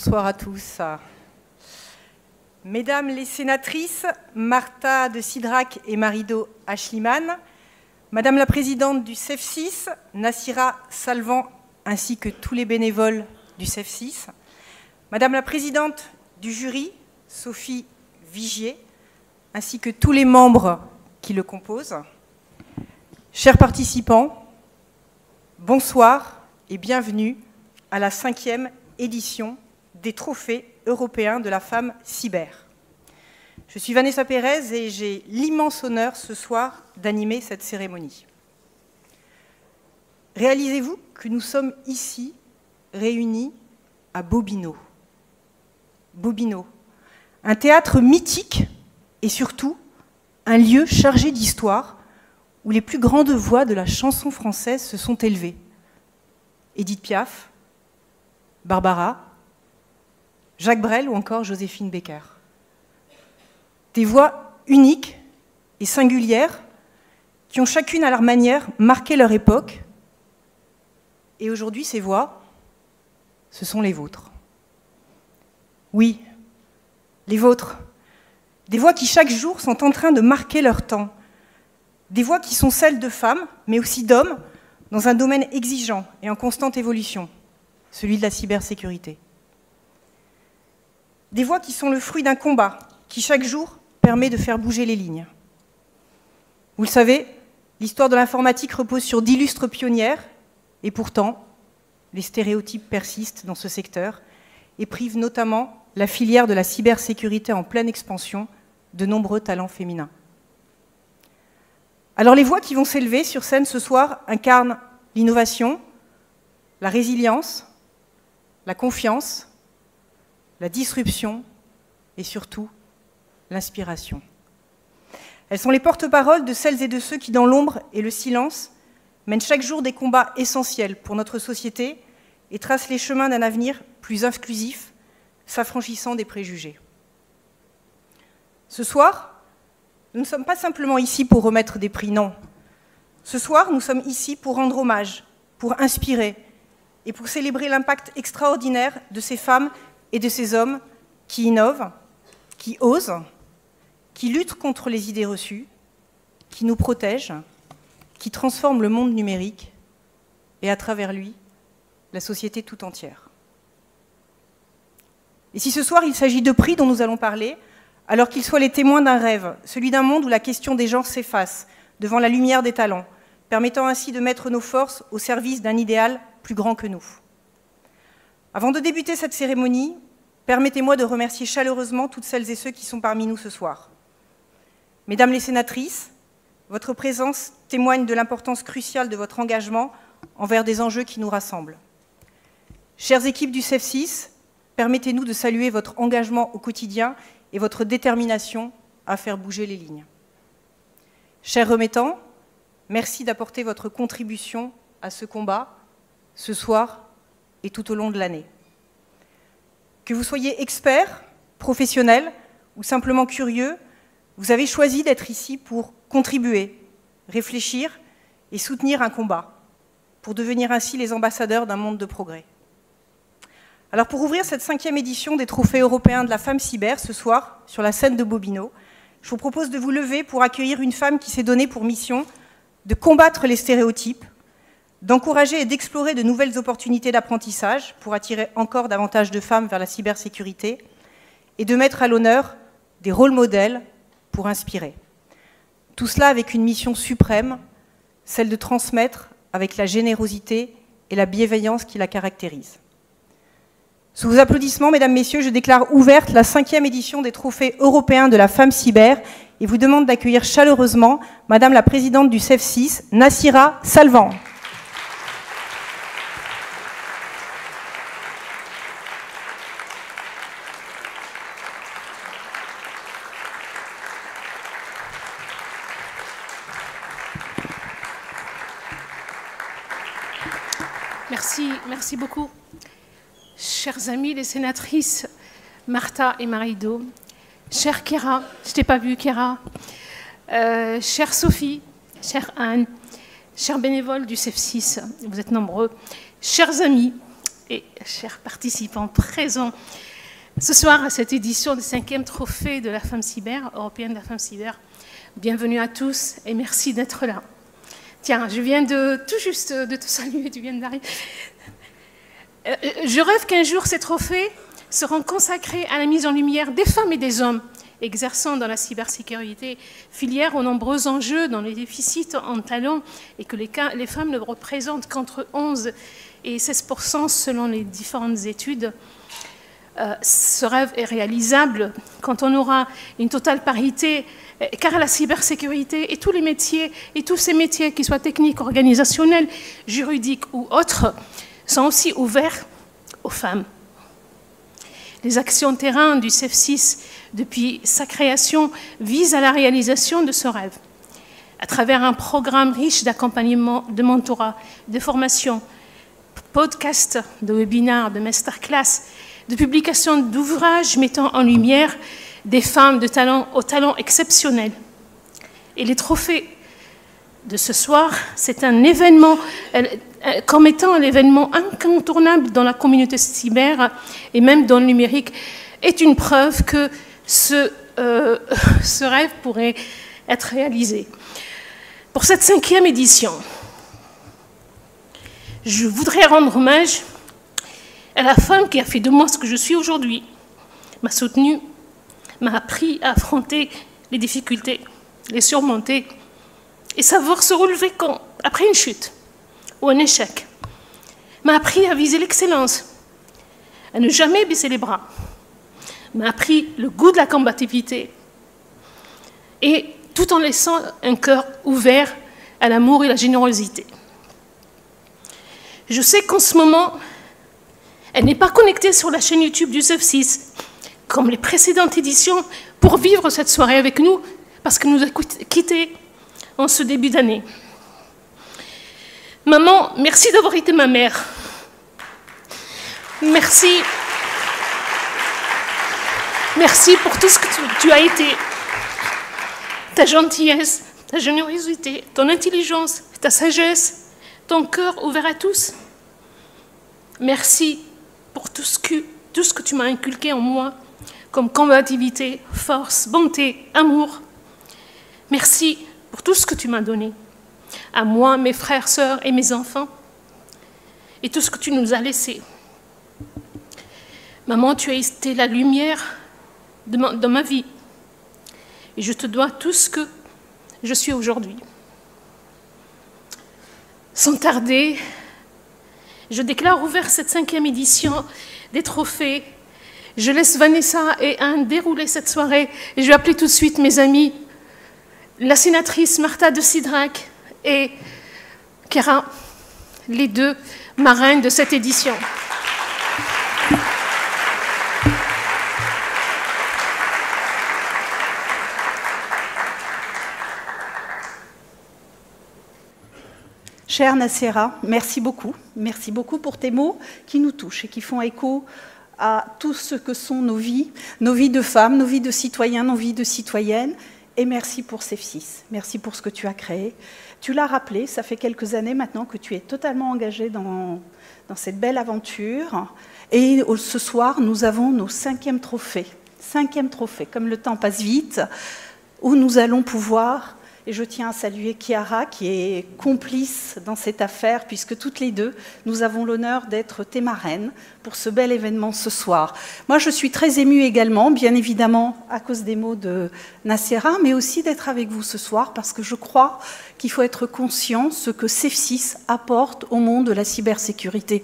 Bonsoir à tous. Mesdames les sénatrices, Martha de Cidrac et Marido Ashliman, Madame la présidente du CEF6, Nassira Salvan, ainsi que tous les bénévoles du CEF6, Madame la présidente du jury, Sophie Vigier, ainsi que tous les membres qui le composent, chers participants, bonsoir et bienvenue à la 5e édition des Trophées européens de la femme cyber. Je suis Vanessa Pérez et j'ai l'immense honneur ce soir d'animer cette cérémonie. Réalisez-vous que nous sommes ici réunis à Bobino. Bobino, un théâtre mythique et surtout un lieu chargé d'histoire où les plus grandes voix de la chanson française se sont élevées. Édith Piaf, Barbara, Jacques Brel ou encore Joséphine Baker. Des voix uniques et singulières qui ont chacune à leur manière marqué leur époque. Et aujourd'hui, ces voix, ce sont les vôtres. Oui, les vôtres. Des voix qui chaque jour sont en train de marquer leur temps. Des voix qui sont celles de femmes, mais aussi d'hommes, dans un domaine exigeant et en constante évolution, celui de la cybersécurité. Des voix qui sont le fruit d'un combat qui, chaque jour, permet de faire bouger les lignes. Vous le savez, l'histoire de l'informatique repose sur d'illustres pionnières, et pourtant, les stéréotypes persistent dans ce secteur et privent notamment la filière de la cybersécurité en pleine expansion de nombreux talents féminins. Alors les voix qui vont s'élever sur scène ce soir incarnent l'innovation, la résilience, la confiance, la disruption et surtout l'inspiration. Elles sont les porte-paroles de celles et de ceux qui, dans l'ombre et le silence, mènent chaque jour des combats essentiels pour notre société et tracent les chemins d'un avenir plus inclusif, s'affranchissant des préjugés. Ce soir, nous ne sommes pas simplement ici pour remettre des prix, non. Ce soir, nous sommes ici pour rendre hommage, pour inspirer et pour célébrer l'impact extraordinaire de ces femmes et de ces hommes qui innovent, qui osent, qui luttent contre les idées reçues, qui nous protègent, qui transforment le monde numérique et, à travers lui, la société tout entière. Et si ce soir, il s'agit de prix dont nous allons parler, alors qu'ils soient les témoins d'un rêve, celui d'un monde où la question des genres s'efface devant la lumière des talents, permettant ainsi de mettre nos forces au service d'un idéal plus grand que nous. Avant de débuter cette cérémonie, permettez-moi de remercier chaleureusement toutes celles et ceux qui sont parmi nous ce soir. Mesdames les sénatrices, votre présence témoigne de l'importance cruciale de votre engagement envers des enjeux qui nous rassemblent. Chères équipes du CEF6, permettez-nous de saluer votre engagement au quotidien et votre détermination à faire bouger les lignes. Chers remettants, merci d'apporter votre contribution à ce combat, ce soir et tout au long de l'année. Que vous soyez expert, professionnel ou simplement curieux, vous avez choisi d'être ici pour contribuer, réfléchir et soutenir un combat, pour devenir ainsi les ambassadeurs d'un monde de progrès. Alors pour ouvrir cette 5e édition des Trophées européens de la femme cyber ce soir, sur la scène de Bobino, je vous propose de vous lever pour accueillir une femme qui s'est donnée pour mission de combattre les stéréotypes, d'encourager et d'explorer de nouvelles opportunités d'apprentissage pour attirer encore davantage de femmes vers la cybersécurité et de mettre à l'honneur des rôles modèles pour inspirer. Tout cela avec une mission suprême, celle de transmettre avec la générosité et la bienveillance qui la caractérisent. Sous vos applaudissements, mesdames, messieurs, je déclare ouverte la 5e édition des Trophées européens de la femme cyber et vous demande d'accueillir chaleureusement Madame la présidente du CEF6, Nassira Salvan. Merci beaucoup. Chers amis les sénatrices, Martha et Marido, chère Kéra, je t'ai pas vue Kéra, chère Sophie, chère Anne, chers bénévoles du CEF6, vous êtes nombreux, chers amis et chers participants présents ce soir à cette édition du 5e trophée de la femme cyber, européenne de la femme cyber. Bienvenue à tous et merci d'être là. Tiens, je viens tout juste de te saluer, tu viens d'arriver. Je rêve qu'un jour ces trophées seront consacrés à la mise en lumière des femmes et des hommes exerçant dans la cybersécurité, filière aux nombreux enjeux, dans les déficits en talents, et que les femmes ne représentent qu'entre 11 et 16% selon les différentes études. Ce rêve est réalisable quand on aura une totale parité, car la cybersécurité et tous les métiers, et tous ces métiers, qu'ils soient techniques, organisationnels, juridiques ou autres, sont aussi ouverts aux femmes. Les actions terrain du CEF6, depuis sa création, visent à la réalisation de ce rêve. À travers un programme riche d'accompagnement, de mentorat, de formation, podcasts, de webinaires, de masterclass, de publication d'ouvrages mettant en lumière des femmes de talent aux talents exceptionnels. Et les trophées de ce soir, c'est un événement, comme étant un événement incontournable dans la communauté cyber et même dans le numérique, est une preuve que ce rêve pourrait être réalisé. Pour cette 5e édition, je voudrais rendre hommage à la femme qui a fait de moi ce que je suis aujourd'hui, m'a soutenue, m'a appris à affronter les difficultés, les surmonter et savoir se relever après une chute ou un échec, m'a appris à viser l'excellence, à ne jamais baisser les bras, m'a appris le goût de la combativité, et tout en laissant un cœur ouvert à l'amour et la générosité. Je sais qu'en ce moment, elle n'est pas connectée sur la chaîne YouTube du CEF6, comme les précédentes éditions, pour vivre cette soirée avec nous, parce qu'elle nous a quittés en ce début d'année. Maman, merci d'avoir été ma mère. Merci. Merci pour tout ce que tu as été. Ta gentillesse, ta générosité, ton intelligence, ta sagesse, ton cœur ouvert à tous. Merci pour tout ce que tu m'as inculqué en moi, comme combativité, force, bonté, amour. Merci pour tout ce que tu m'as donné, à moi, mes frères, sœurs et mes enfants, et tout ce que tu nous as laissé. Maman, tu as été la lumière dans ma vie, et je te dois tout ce que je suis aujourd'hui. Sans tarder, je déclare ouvert cette 5e édition des trophées. Je laisse Vanessa et Anne dérouler cette soirée, et je vais appeler tout de suite mes amis, la sénatrice Martha de Sidrac et Kera, les deux marraines de cette édition. Chère Nacera, merci beaucoup pour tes mots qui nous touchent et qui font écho à tout ce que sont nos vies de femmes, nos vies de citoyens, nos vies de citoyennes. Et merci pour CEF6, merci pour ce que tu as créé. Tu l'as rappelé, ça fait quelques années maintenant que tu es totalement engagée dans cette belle aventure. Et ce soir, nous avons nos 5e trophées. 5e trophée, comme le temps passe vite, où nous allons pouvoir... Et je tiens à saluer Chiara, qui est complice dans cette affaire, puisque toutes les deux, nous avons l'honneur d'être tes marraines pour ce bel événement ce soir. Moi, je suis très émue également, bien évidemment, à cause des mots de Nacera, mais aussi d'être avec vous ce soir, parce que je crois qu'il faut être conscient de ce que CEF6 apporte au monde de la cybersécurité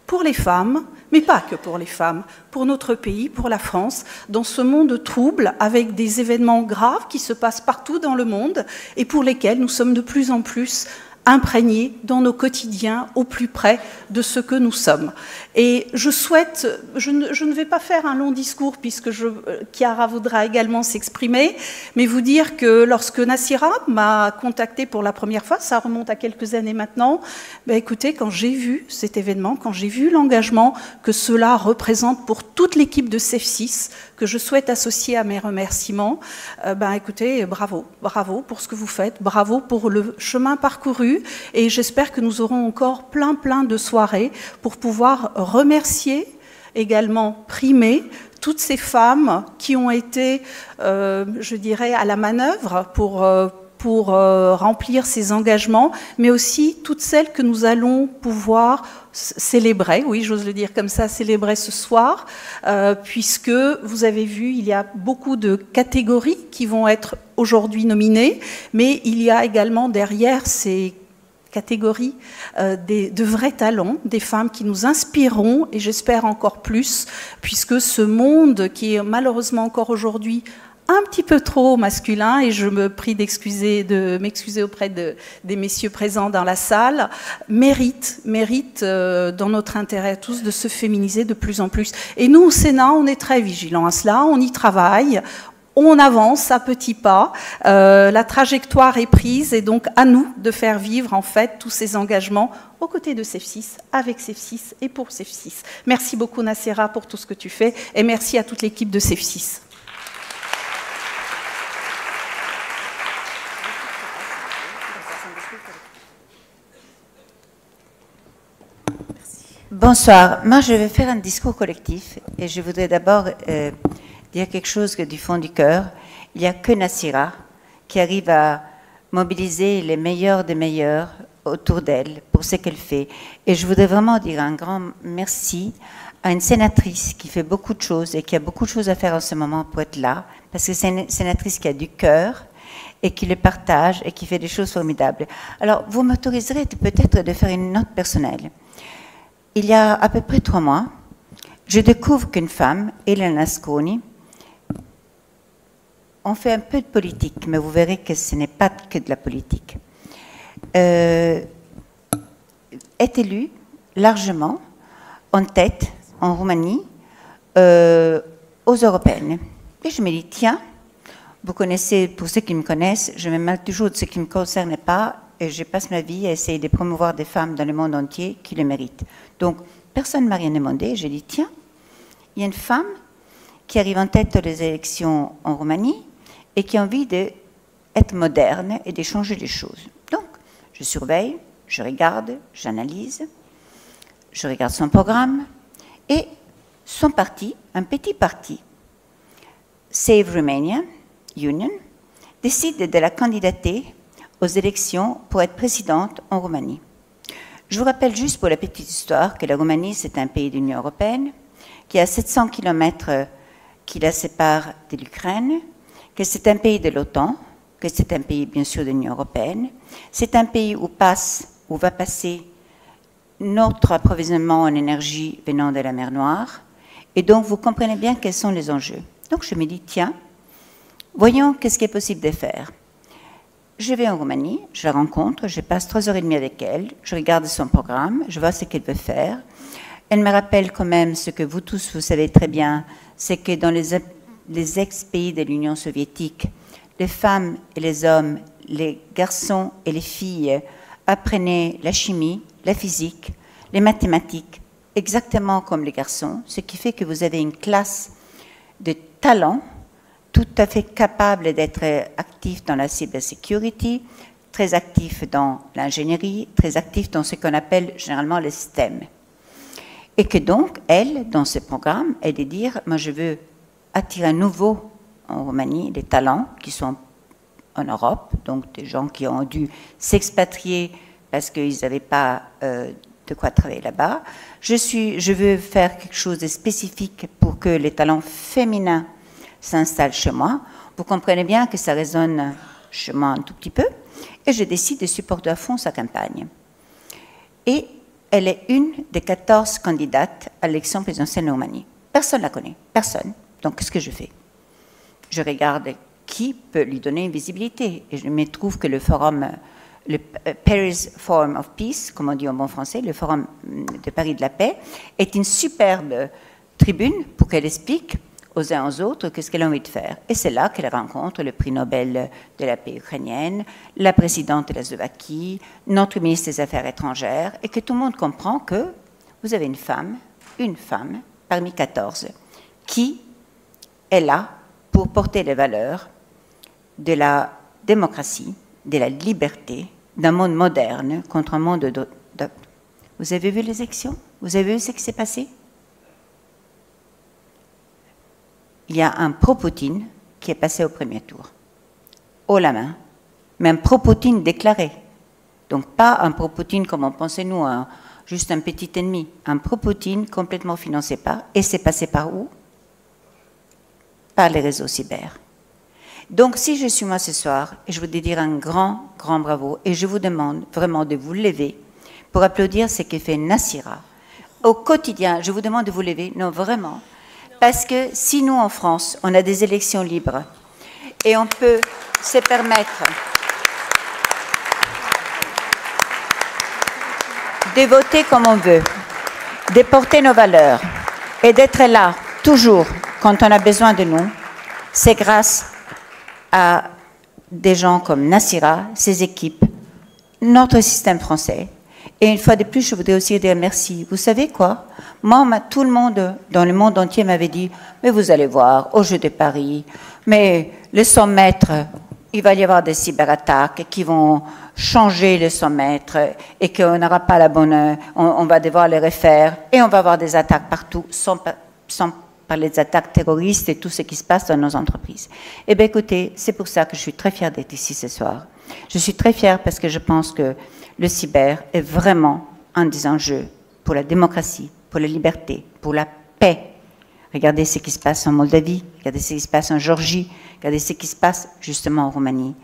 pour les femmes, mais pas que pour les femmes, pour notre pays, pour la France, dans ce monde trouble, avec des événements graves qui se passent partout dans le monde et pour lesquels nous sommes de plus en plus imprégnés dans nos quotidiens, au plus près de ce que nous sommes. Et je souhaite, je ne vais pas faire un long discours puisque Chiara voudra également s'exprimer, mais vous dire que lorsque Nacera m'a contactée pour la première fois, ça remonte à quelques années maintenant, écoutez, quand j'ai vu cet événement, quand j'ai vu l'engagement que cela représente pour toute l'équipe de CEF6, que je souhaite associer à mes remerciements. Écoutez, bravo, bravo pour ce que vous faites, bravo pour le chemin parcouru, et j'espère que nous aurons encore plein de soirées pour pouvoir remercier, également primer, toutes ces femmes qui ont été, je dirais, à la manœuvre pour remplir ces engagements, mais aussi toutes celles que nous allons pouvoir célébrer, oui, j'ose le dire comme ça, célébrer ce soir, puisque vous avez vu, il y a beaucoup de catégories qui vont être aujourd'hui nominées, mais il y a également derrière ces catégories de vrais talents, des femmes qui nous inspireront, et j'espère encore plus, puisque ce monde qui est malheureusement encore aujourd'hui un petit peu trop masculin, et je me prie de m'excuser auprès des messieurs présents dans la salle, mérite dans notre intérêt à tous de se féminiser de plus en plus. Et nous, au Sénat, on est très vigilants à cela, on y travaille, on avance à petits pas, la trajectoire est prise, et donc à nous de faire vivre en fait tous ces engagements aux côtés de CEF6, avec CEF6 et pour CEF6. Merci beaucoup Nacera pour tout ce que tu fais, et merci à toute l'équipe de CEF6. Bonsoir. Moi, je vais faire un discours collectif et je voudrais d'abord dire quelque chose du fond du cœur. Il n'y a que Nacera qui arrive à mobiliser les meilleurs des meilleurs autour d'elle pour ce qu'elle fait. Et je voudrais vraiment dire un grand merci à une sénatrice qui fait beaucoup de choses et qui a beaucoup de choses à faire en ce moment pour être là, parce que c'est une sénatrice qui a du cœur et qui le partage et qui fait des choses formidables. Alors, vous m'autoriserez peut-être de faire une note personnelle. Il y a à peu près 3 mois, je découvre qu'une femme, Elena Asconi, on fait un peu de politique, mais vous verrez que ce n'est pas que de la politique, est élue largement en tête en Roumanie aux européennes. Et je me dis, tiens, vous connaissez, pour ceux qui me connaissent, je me mêle toujours de ce qui ne me concerne pas, et je passe ma vie à essayer de promouvoir des femmes dans le monde entier qui le méritent. Donc, personne ne m'a rien demandé. J'ai dit, tiens, il y a une femme qui arrive en tête des élections en Roumanie et qui a envie d'être moderne et de changer les choses. Donc, je surveille, je regarde, j'analyse, je regarde son programme et son parti, un petit parti, Save Romania Union, décide de la candidater aux élections pour être présidente en Roumanie. Je vous rappelle juste pour la petite histoire que la Roumanie, c'est un pays de l'Union européenne, qui a 700 km qui la séparent de l'Ukraine, que c'est un pays de l'OTAN, que c'est un pays bien sûr de l'Union européenne. C'est un pays où va passer notre approvisionnement en énergie venant de la mer Noire. Et donc, vous comprenez bien quels sont les enjeux. Donc, je me dis, tiens, voyons qu'est-ce qui est possible de faire. Je vais en Roumanie, je la rencontre, je passe 3h30 avec elle, je regarde son programme, je vois ce qu'elle veut faire. Elle me rappelle quand même ce que vous tous, vous savez très bien, c'est que dans les ex-pays de l'Union soviétique, les femmes et les hommes, les garçons et les filles apprenaient la chimie, la physique, les mathématiques, exactement comme les garçons, ce qui fait que vous avez une classe de talents tout à fait capable d'être actif dans la cybersecurity, très actif dans l'ingénierie, très actif dans ce qu'on appelle généralement les STEM. Et que donc, elle, dans ce programme, est de dire, moi je veux attirer à nouveau en Roumanie des talents qui sont en Europe, donc des gens qui ont dû s'expatrier parce qu'ils n'avaient pas de quoi travailler là-bas. Je veux faire quelque chose de spécifique pour que les talents féminins s'installe chez moi. Vous comprenez bien que ça résonne chez moi un tout petit peu. Et je décide de supporter à fond sa campagne. Et elle est une des 14 candidates à l'élection présidentielle en Roumanie. Personne ne la connaît, personne. Donc, qu'est-ce que je fais? Je regarde qui peut lui donner une visibilité. Et je me trouve que le forum, le Paris Forum of Peace, comme on dit en bon français, le forum de Paris de la paix, est une superbe tribune pour qu'elle explique aux uns aux autres qu'est-ce qu'elle a envie de faire. Et c'est là qu'elle rencontre le prix Nobel de la paix ukrainienne, la présidente de la Slovaquie, notre ministre des Affaires étrangères, et que tout le monde comprend que vous avez une femme parmi 14, qui est là pour porter les valeurs de la démocratie, de la liberté, d'un monde moderne contre un monde Vous avez vu les élections? Vous avez vu ce qui s'est passé? Il y a un pro-Poutine qui est passé au premier tour, haut la main, mais un pro-Poutine déclaré. Donc pas un pro-Poutine comme on pensait nous, juste un petit ennemi, un pro-Poutine complètement financé par, et c'est passé par où? Par les réseaux cyber. Donc si je suis moi ce soir, je voudrais dire un grand, grand bravo, et je vous demande vraiment de vous lever pour applaudir ce que fait Nassira. Au quotidien, je vous demande de vous lever, non vraiment, parce que si nous en France, on a des élections libres, et on peut se permettre de voter comme on veut, de porter nos valeurs et d'être là toujours quand on a besoin de nous, c'est grâce à des gens comme Nassira, ses équipes, notre système français. Et une fois de plus, je voudrais aussi dire merci. Vous savez quoi? Moi, tout le monde dans le monde entier m'avait dit « Mais vous allez voir, au Jeu de Paris, mais les 100 mètres, il va y avoir des cyberattaques qui vont changer les 100 mètres et qu'on n'aura pas la bonne... On va devoir les refaire et on va avoir des attaques partout sans parler des attaques terroristes et tout ce qui se passe dans nos entreprises. » Eh bien, écoutez, c'est pour ça que je suis très fière d'être ici ce soir. Je suis très fière parce que je pense que le cyber est vraiment un des enjeux pour la démocratie, pour la liberté, pour la paix. Regardez ce qui se passe en Moldavie, regardez ce qui se passe en Géorgie, regardez ce qui se passe justement en Roumanie.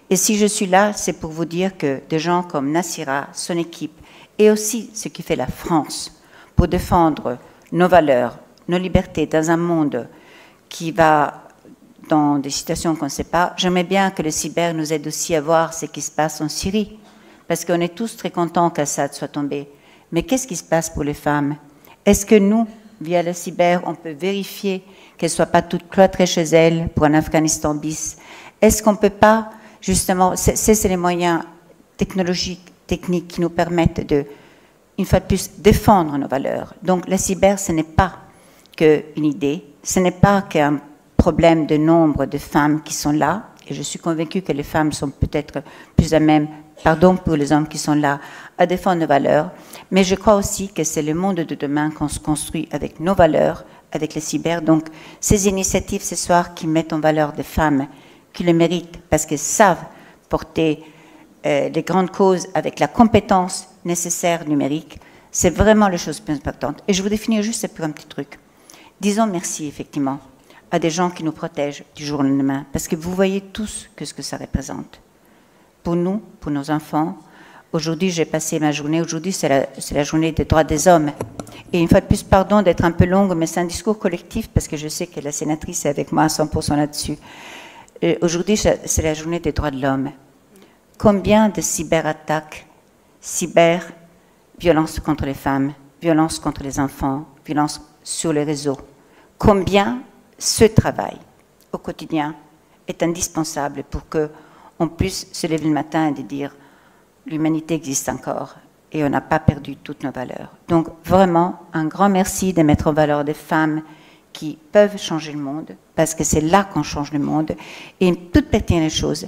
Et si je suis là, c'est pour vous dire que des gens comme Nassira, son équipe, et aussi ce qui fait la France, pour défendre nos valeurs, nos libertés dans un monde qui va dans des situations qu'on ne sait pas, j'aimerais bien que le cyber nous aide aussi à voir ce qui se passe en Syrie, parce qu'on est tous très contents qu'Assad soit tombé. Mais qu'est-ce qui se passe pour les femmes? Est-ce que nous, via le cyber, on peut vérifier qu'elles ne soient pas toutes cloîtrées chez elles pour un Afghanistan bis? Est-ce qu'on ne peut pas, justement, c'est les moyens technologiques, techniques qui nous permettent de, une fois de plus, défendre nos valeurs. Donc la cyber, ce n'est pas qu'une idée, ce n'est pas qu'un problème de nombre de femmes qui sont là, et je suis convaincue que les femmes sont peut-être plus à même, pardon pour les hommes qui sont là, à défendre nos valeurs, mais je crois aussi que c'est le monde de demain qu'on se construit avec nos valeurs, avec les cyber. Donc ces initiatives ce soir qui mettent en valeur des femmes qui le méritent parce qu'elles savent porter les grandes causes avec la compétence nécessaire numérique, c'est vraiment les choses plus importantes. Et je voudrais finir juste pour un petit truc. Disons merci effectivement à des gens qui nous protègent du jour au lendemain, parce que vous voyez tous ce que ça représente. Pour nous, pour nos enfants, aujourd'hui j'ai passé ma journée, aujourd'hui c'est la journée des droits des hommes. Et une fois de plus, pardon d'être un peu longue, mais c'est un discours collectif, parce que je sais que la sénatrice est avec moi à 100% là-dessus. Aujourd'hui c'est la journée des droits de l'homme. Combien de cyberattaques, cyber-violence contre les femmes, violence contre les enfants, violence sur les réseaux, combien ce travail au quotidien est indispensable pour qu'on puisse se lever le matin et de dire l'humanité existe encore et on n'a pas perdu toutes nos valeurs. Donc vraiment un grand merci de mettre en valeur des femmes qui peuvent changer le monde, parce que c'est là qu'on change le monde. Et une toute petite chose,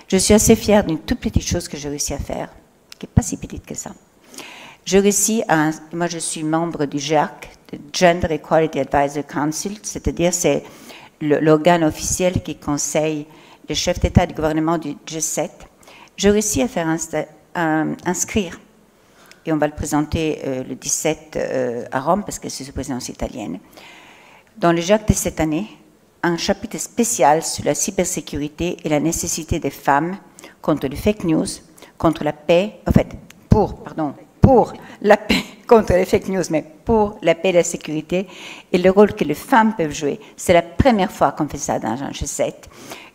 je suis assez fière d'une toute petite chose que j'ai réussi à faire, qui n'est pas si petite que ça. J'ai réussi moi je suis membre du GEAC, Gender Equality Advisory Council, c'est-à-dire c'est l'organe officiel qui conseille les chefs d'État et de gouvernement du G7. J'ai réussi à faire inscrire, et on va le présenter le 17 à Rome, parce que c'est une présidence italienne, dans le GEAC de cette année, un chapitre spécial sur la cybersécurité et la nécessité des femmes contre les fake news, contre la paix, en fait, pour la paix, contre les fake news, mais pour la paix et la sécurité, et le rôle que les femmes peuvent jouer. C'est la première fois qu'on fait ça dans un G7.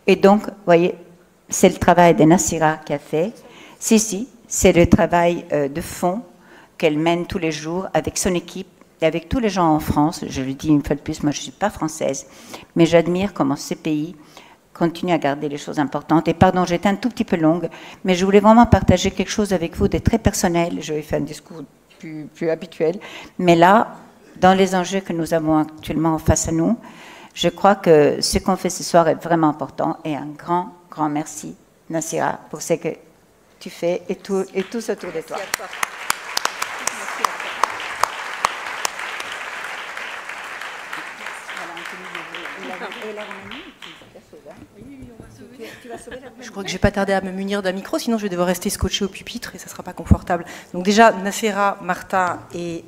Et donc, vous voyez, c'est le travail de Nassira qui a fait. Si, c'est le travail de fond qu'elle mène tous les jours avec son équipe et avec tous les gens en France. Je le dis une fois de plus, moi je ne suis pas française, mais j'admire comment ces pays continuent à garder les choses importantes. Et pardon, j'étais un tout petit peu longue, mais je voulais vraiment partager quelque chose avec vous de très personnel. Je vais faire un discours plus habituel. Mais là, dans les enjeux que nous avons actuellement face à nous, Je crois que ce qu'on fait ce soir est vraiment important et un grand, grand merci, Nassira, pour ce que tu fais et tous autour de toi. Merci à toi. Je crois que je vais pas tarder à me munir d'un micro, sinon je vais devoir rester scotché au pupitre et ça sera pas confortable. Donc déjà, Nassira, Martha et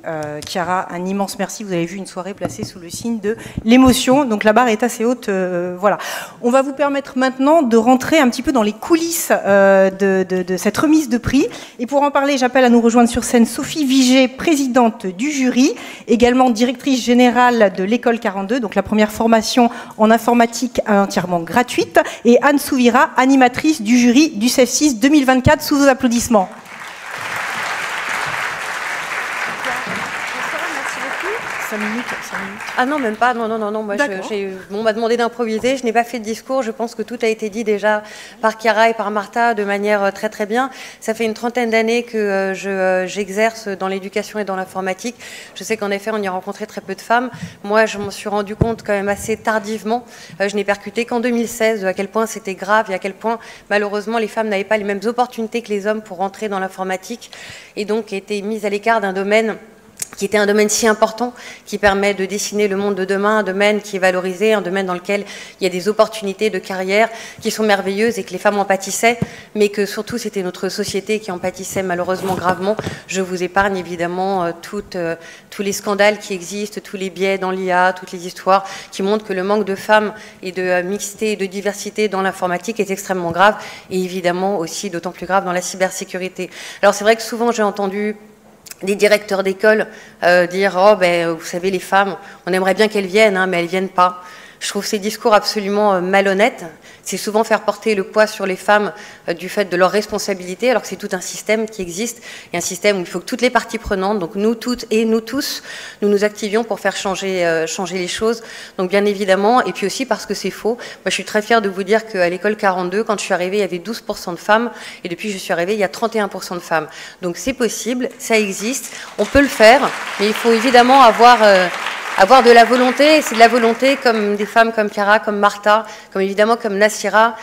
Chiara, un immense merci. Vous avez vu une soirée placée sous le signe de l'émotion. Donc la barre est assez haute. Voilà. On va vous permettre maintenant de rentrer un petit peu dans les coulisses de cette remise de prix. Et pour en parler, j'appelle à nous rejoindre sur scène Sophie Viger, présidente du jury, également directrice générale de l'école 42, donc la première formation en informatique entièrement gratuite, et Anne Souvira, animatrice du jury du CEF6 2024, sous vos applaudissements. Ah non, même pas. Non. Moi, on m'a demandé d'improviser. Je n'ai pas fait de discours. Je pense que tout a été dit déjà par Chiara et par Martha de manière très très bien. Ça fait une trentaine d'années que j'exerce dans l'éducation et dans l'informatique. Je sais qu'en effet, on y a rencontré très peu de femmes. Moi, je m'en suis rendu compte quand même assez tardivement. Je n'ai percuté qu'en 2016 à quel point c'était grave et à quel point, malheureusement, les femmes n'avaient pas les mêmes opportunités que les hommes pour rentrer dans l'informatique et donc étaient mises à l'écart d'un domaine qui était un domaine si important, qui permet de dessiner le monde de demain, un domaine qui est valorisé, un domaine dans lequel il y a des opportunités de carrière qui sont merveilleuses et que les femmes en pâtissaient, mais que surtout c'était notre société qui en pâtissait malheureusement gravement. Je vous épargne évidemment tous les scandales qui existent, tous les biais dans l'IA, toutes les histoires qui montrent que le manque de femmes et de mixité et de diversité dans l'informatique est extrêmement grave et évidemment aussi d'autant plus grave dans la cybersécurité. Alors c'est vrai que souvent j'ai entendu des directeurs d'école dire « Oh, ben, vous savez, les femmes, on aimerait bien qu'elles viennent, hein, mais elles ne viennent pas ». Je trouve ces discours absolument malhonnêtes. C'est souvent faire porter le poids sur les femmes du fait de leurs responsabilités, alors que c'est tout un système qui existe, et un système où il faut que toutes les parties prenantes, donc nous toutes et nous tous, nous nous activions pour faire changer les choses. Donc bien évidemment, et puis aussi parce que c'est faux. Moi, je suis très fière de vous dire qu'à l'école 42, quand je suis arrivée, il y avait 12% de femmes, et depuis que je suis arrivée, il y a 31% de femmes. Donc c'est possible, ça existe, on peut le faire, mais il faut évidemment avoir de la volonté, et c'est de la volonté comme des femmes comme Chiara, comme Martha, comme évidemment comme Nassira,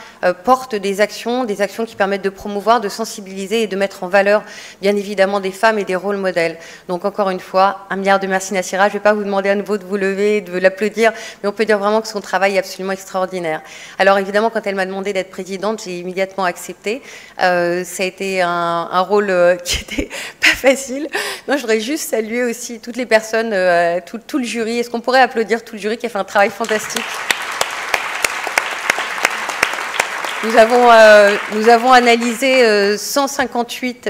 portent des actions qui permettent de promouvoir, de sensibiliser et de mettre en valeur bien évidemment des femmes et des rôles modèles. Donc encore une fois, un milliard de merci Nassira. Je ne vais pas vous demander à nouveau de vous lever, de l'applaudir, mais on peut dire vraiment que son travail est absolument extraordinaire. Alors évidemment, quand elle m'a demandé d'être présidente, j'ai immédiatement accepté. Ça a été un rôle qui n'était pas facile. Non, je voudrais juste saluer aussi toutes les personnes, tout le jury. Est-ce qu'on pourrait applaudir tout le jury qui a fait un travail fantastique ? Nous avons analysé 158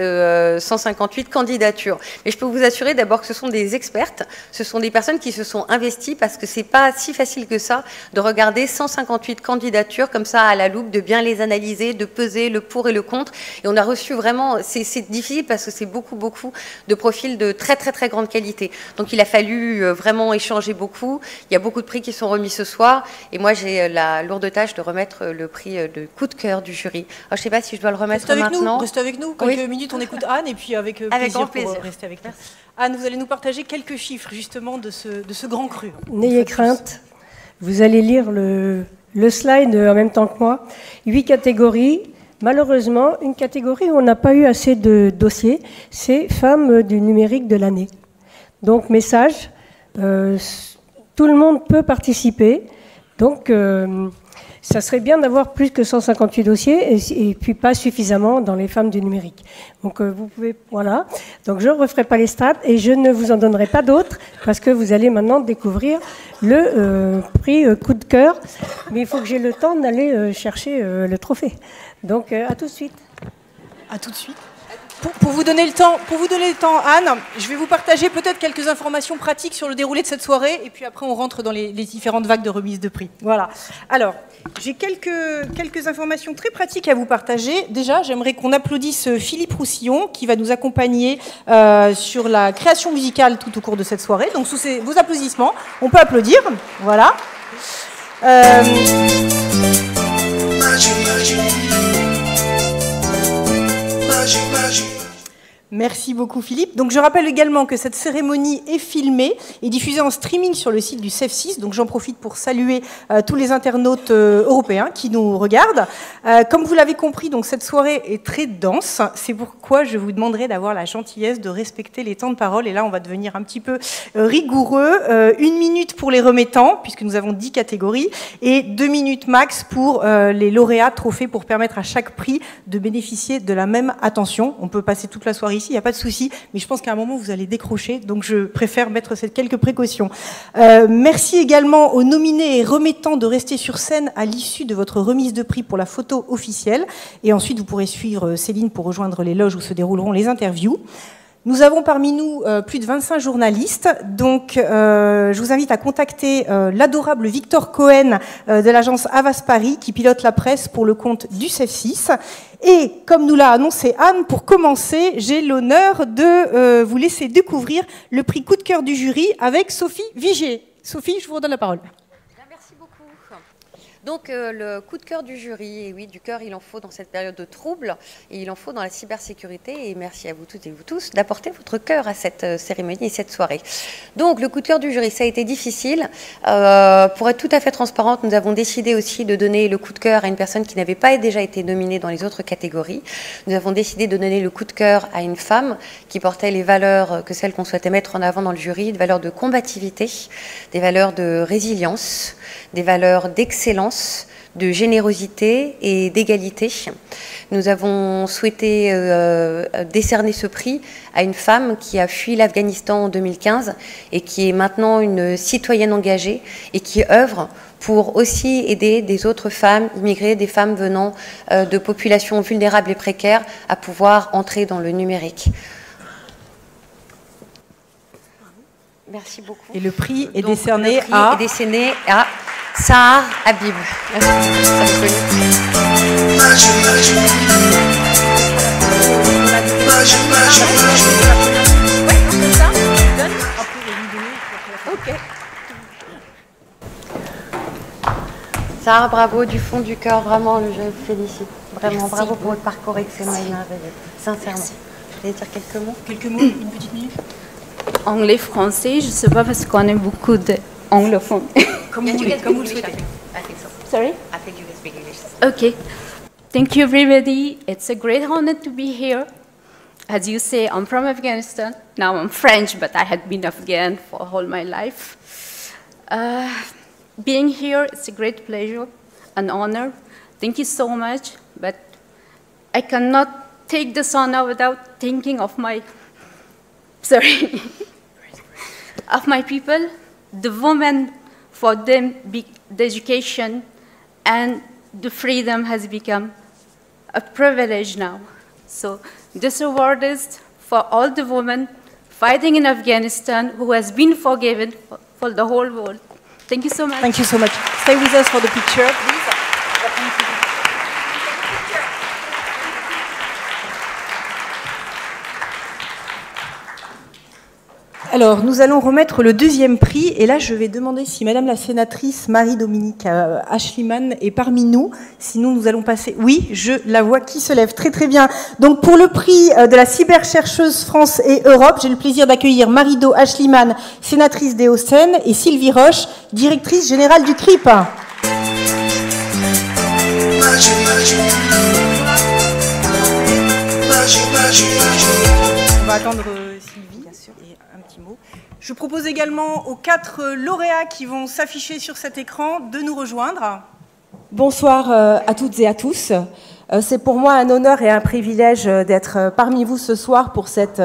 candidatures. Mais je peux vous assurer d'abord que ce sont des expertes, ce sont des personnes qui se sont investies parce que c'est pas si facile que ça de regarder 158 candidatures comme ça à la loupe, de bien les analyser, de peser le pour et le contre. Et on a reçu vraiment, c'est difficile parce que c'est beaucoup de profils de très très très grande qualité. Donc il a fallu vraiment échanger beaucoup. Il y a beaucoup de prix qui sont remis ce soir. Et moi j'ai la lourde tâche de remettre le prix de coup de cœur du jury. Alors, je ne sais pas si je dois le remettre maintenant. Restez avec nous. Quelques minutes, on écoute Anne et puis avec plaisir pour rester avec nous. Anne, vous allez nous partager quelques chiffres justement de ce grand cru. N'ayez crainte, vous allez lire le slide en même temps que moi. 8 catégories. Malheureusement, une catégorie où on n'a pas eu assez de dossiers, c'est femmes du numérique de l'année. Donc, message, tout le monde peut participer. Donc, ça serait bien d'avoir plus que 158 dossiers et puis pas suffisamment dans les femmes du numérique. Donc vous pouvez, voilà. Donc je ne referai pas les stats et je ne vous en donnerai pas d'autres parce que vous allez maintenant découvrir le prix coup de cœur. Mais il faut que j'ai le temps d'aller chercher le trophée. Donc à tout de suite. À tout de suite. Pour vous donner le temps, Anne, je vais vous partager peut-être quelques informations pratiques sur le déroulé de cette soirée, et puis après on rentre dans les différentes vagues de remise de prix. Voilà. Alors, j'ai quelques informations très pratiques à vous partager. Déjà, j'aimerais qu'on applaudisse Philippe Roussillon, qui va nous accompagner sur la création musicale tout au cours de cette soirée. Donc, sous vos applaudissements, on peut applaudir. Voilà. Merci beaucoup Philippe. Donc je rappelle également que cette cérémonie est filmée et diffusée en streaming sur le site du CEF6. Donc j'en profite pour saluer tous les internautes européens qui nous regardent. Comme vous l'avez compris, donc cette soirée est très dense. C'est pourquoi je vous demanderai d'avoir la gentillesse de respecter les temps de parole. Et là, on va devenir un petit peu rigoureux. 1 minute pour les remettants, puisque nous avons 10 catégories, et 2 minutes max pour les lauréats trophées pour permettre à chaque prix de bénéficier de la même attention. On peut passer toute la soirée ici, il n'y a pas de souci, mais je pense qu'à un moment, vous allez décrocher, donc je préfère mettre ces quelques précautions. Merci également aux nominés et remettants de rester sur scène à l'issue de votre remise de prix pour la photo officielle, et ensuite vous pourrez suivre Céline pour rejoindre les loges où se dérouleront les interviews. Nous avons parmi nous plus de 25 journalistes, donc je vous invite à contacter l'adorable Victor Cohen de l'agence Havas Paris qui pilote la presse pour le compte du CEF6. Et comme nous l'a annoncé Anne, pour commencer, j'ai l'honneur de vous laisser découvrir le prix coup de cœur du jury avec Sophie Vigier. Sophie, je vous redonne la parole. Merci beaucoup. Donc le coup de cœur du jury, et oui, du cœur il en faut dans cette période de trouble, et il en faut dans la cybersécurité, et merci à vous toutes et vous tous d'apporter votre cœur à cette cérémonie et cette soirée. Donc le coup de cœur du jury, ça a été difficile. Pour être tout à fait transparente, nous avons décidé aussi de donner le coup de cœur à une personne qui n'avait pas déjà été nominée dans les autres catégories. Nous avons décidé de donner le coup de cœur à une femme qui portait les valeurs que celles qu'on souhaitait mettre en avant dans le jury, des valeurs de combativité, des valeurs de résilience, des valeurs d'excellence, de générosité et d'égalité. Nous avons souhaité décerner ce prix à une femme qui a fui l'Afghanistan en 2015 et qui est maintenant une citoyenne engagée et qui œuvre pour aussi aider des autres femmes immigrées, des femmes venant de populations vulnérables et précaires à pouvoir entrer dans le numérique. Merci beaucoup. Et le prix est décerné à Sahar Habib. Sahar, bravo du fond du cœur, vraiment, je vous félicite. Vraiment, merci. Bravo pour votre parcours excellent et merveilleux. Sincèrement. Merci. Vous voulez dire quelques mots? Quelques mots, une petite minute. Anglais, français, je ne sais pas parce qu'on a beaucoup d'anglophones. Comme vous le souhaitez. Sorry? I think you can speak English. Okay. Thank you, everybody. It's a great honor to be here. As you say, I'm from Afghanistan. Now I'm French, but I had been Afghan for all my life. Being here, it's a great pleasure, an honor. Thank you so much. But I cannot take this honor without thinking of my, of my people, the women. For them, the education and the freedom has become a privilege now. So this award is for all the women fighting in Afghanistan who has been forgiven for the whole world. Thank you so much. Thank you so much. Stay with us for the picture, please. Alors, nous allons remettre le deuxième prix. Et là, je vais demander si Madame la sénatrice Marie-Dominique Ashliman est parmi nous. Sinon, nous allons passer... Oui, je la vois qui se lève. Très, très bien. Donc, pour le prix de la cyberchercheuse France et Europe, j'ai le plaisir d'accueillir Marie-Do Ashliman, sénatrice des Hauts-de-Seine, et Sylvie Roche, directrice générale du CRIP. On va attendre... un petit mot. Je propose également aux 4 lauréats qui vont s'afficher sur cet écran de nous rejoindre. Bonsoir à toutes et à tous. C'est pour moi un honneur et un privilège d'être parmi vous ce soir pour cette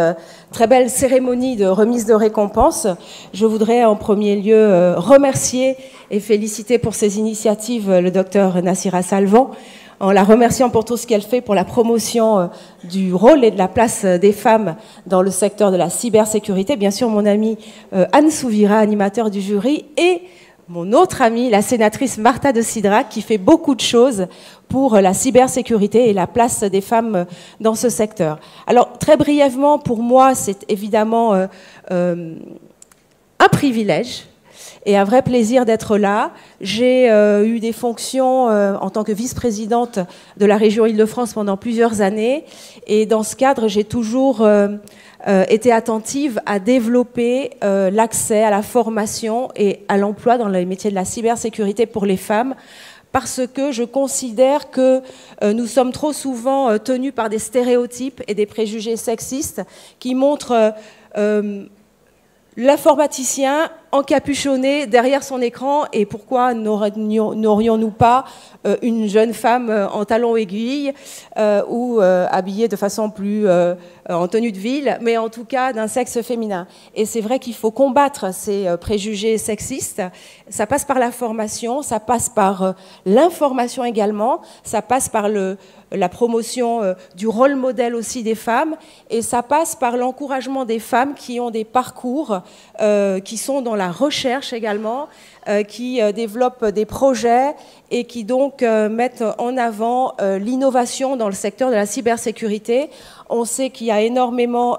très belle cérémonie de remise de récompense. Je voudrais en premier lieu remercier et féliciter pour ses initiatives le docteur Nassira Salvan, en la remerciant pour tout ce qu'elle fait pour la promotion du rôle et de la place des femmes dans le secteur de la cybersécurité. Bien sûr, mon amie Anne Souvira, animateur du jury, et mon autre amie, la sénatrice Martha de Cidrac, qui fait beaucoup de choses pour la cybersécurité et la place des femmes dans ce secteur. Alors, très brièvement, pour moi, c'est évidemment un privilège et un vrai plaisir d'être là. J'ai eu des fonctions en tant que vice-présidente de la région Île-de-France pendant plusieurs années, et dans ce cadre, j'ai toujours été attentive à développer l'accès à la formation et à l'emploi dans les métiers de la cybersécurité pour les femmes, parce que je considère que nous sommes trop souvent tenus par des stéréotypes et des préjugés sexistes qui montrent l'informaticien encapuchonné derrière son écran, et pourquoi n'aurions-nous pas une jeune femme en talons aiguilles ou habillée de façon plus en tenue de ville, mais en tout cas d'un sexe féminin. Et c'est vrai qu'il faut combattre ces préjugés sexistes. Ça passe par la formation, ça passe par l'information également, ça passe par la promotion du rôle modèle aussi des femmes, et ça passe par l'encouragement des femmes qui ont des parcours qui sont dans la recherche également, qui développent des projets et qui donc mettent en avant l'innovation dans le secteur de la cybersécurité. On sait qu'il y a énormément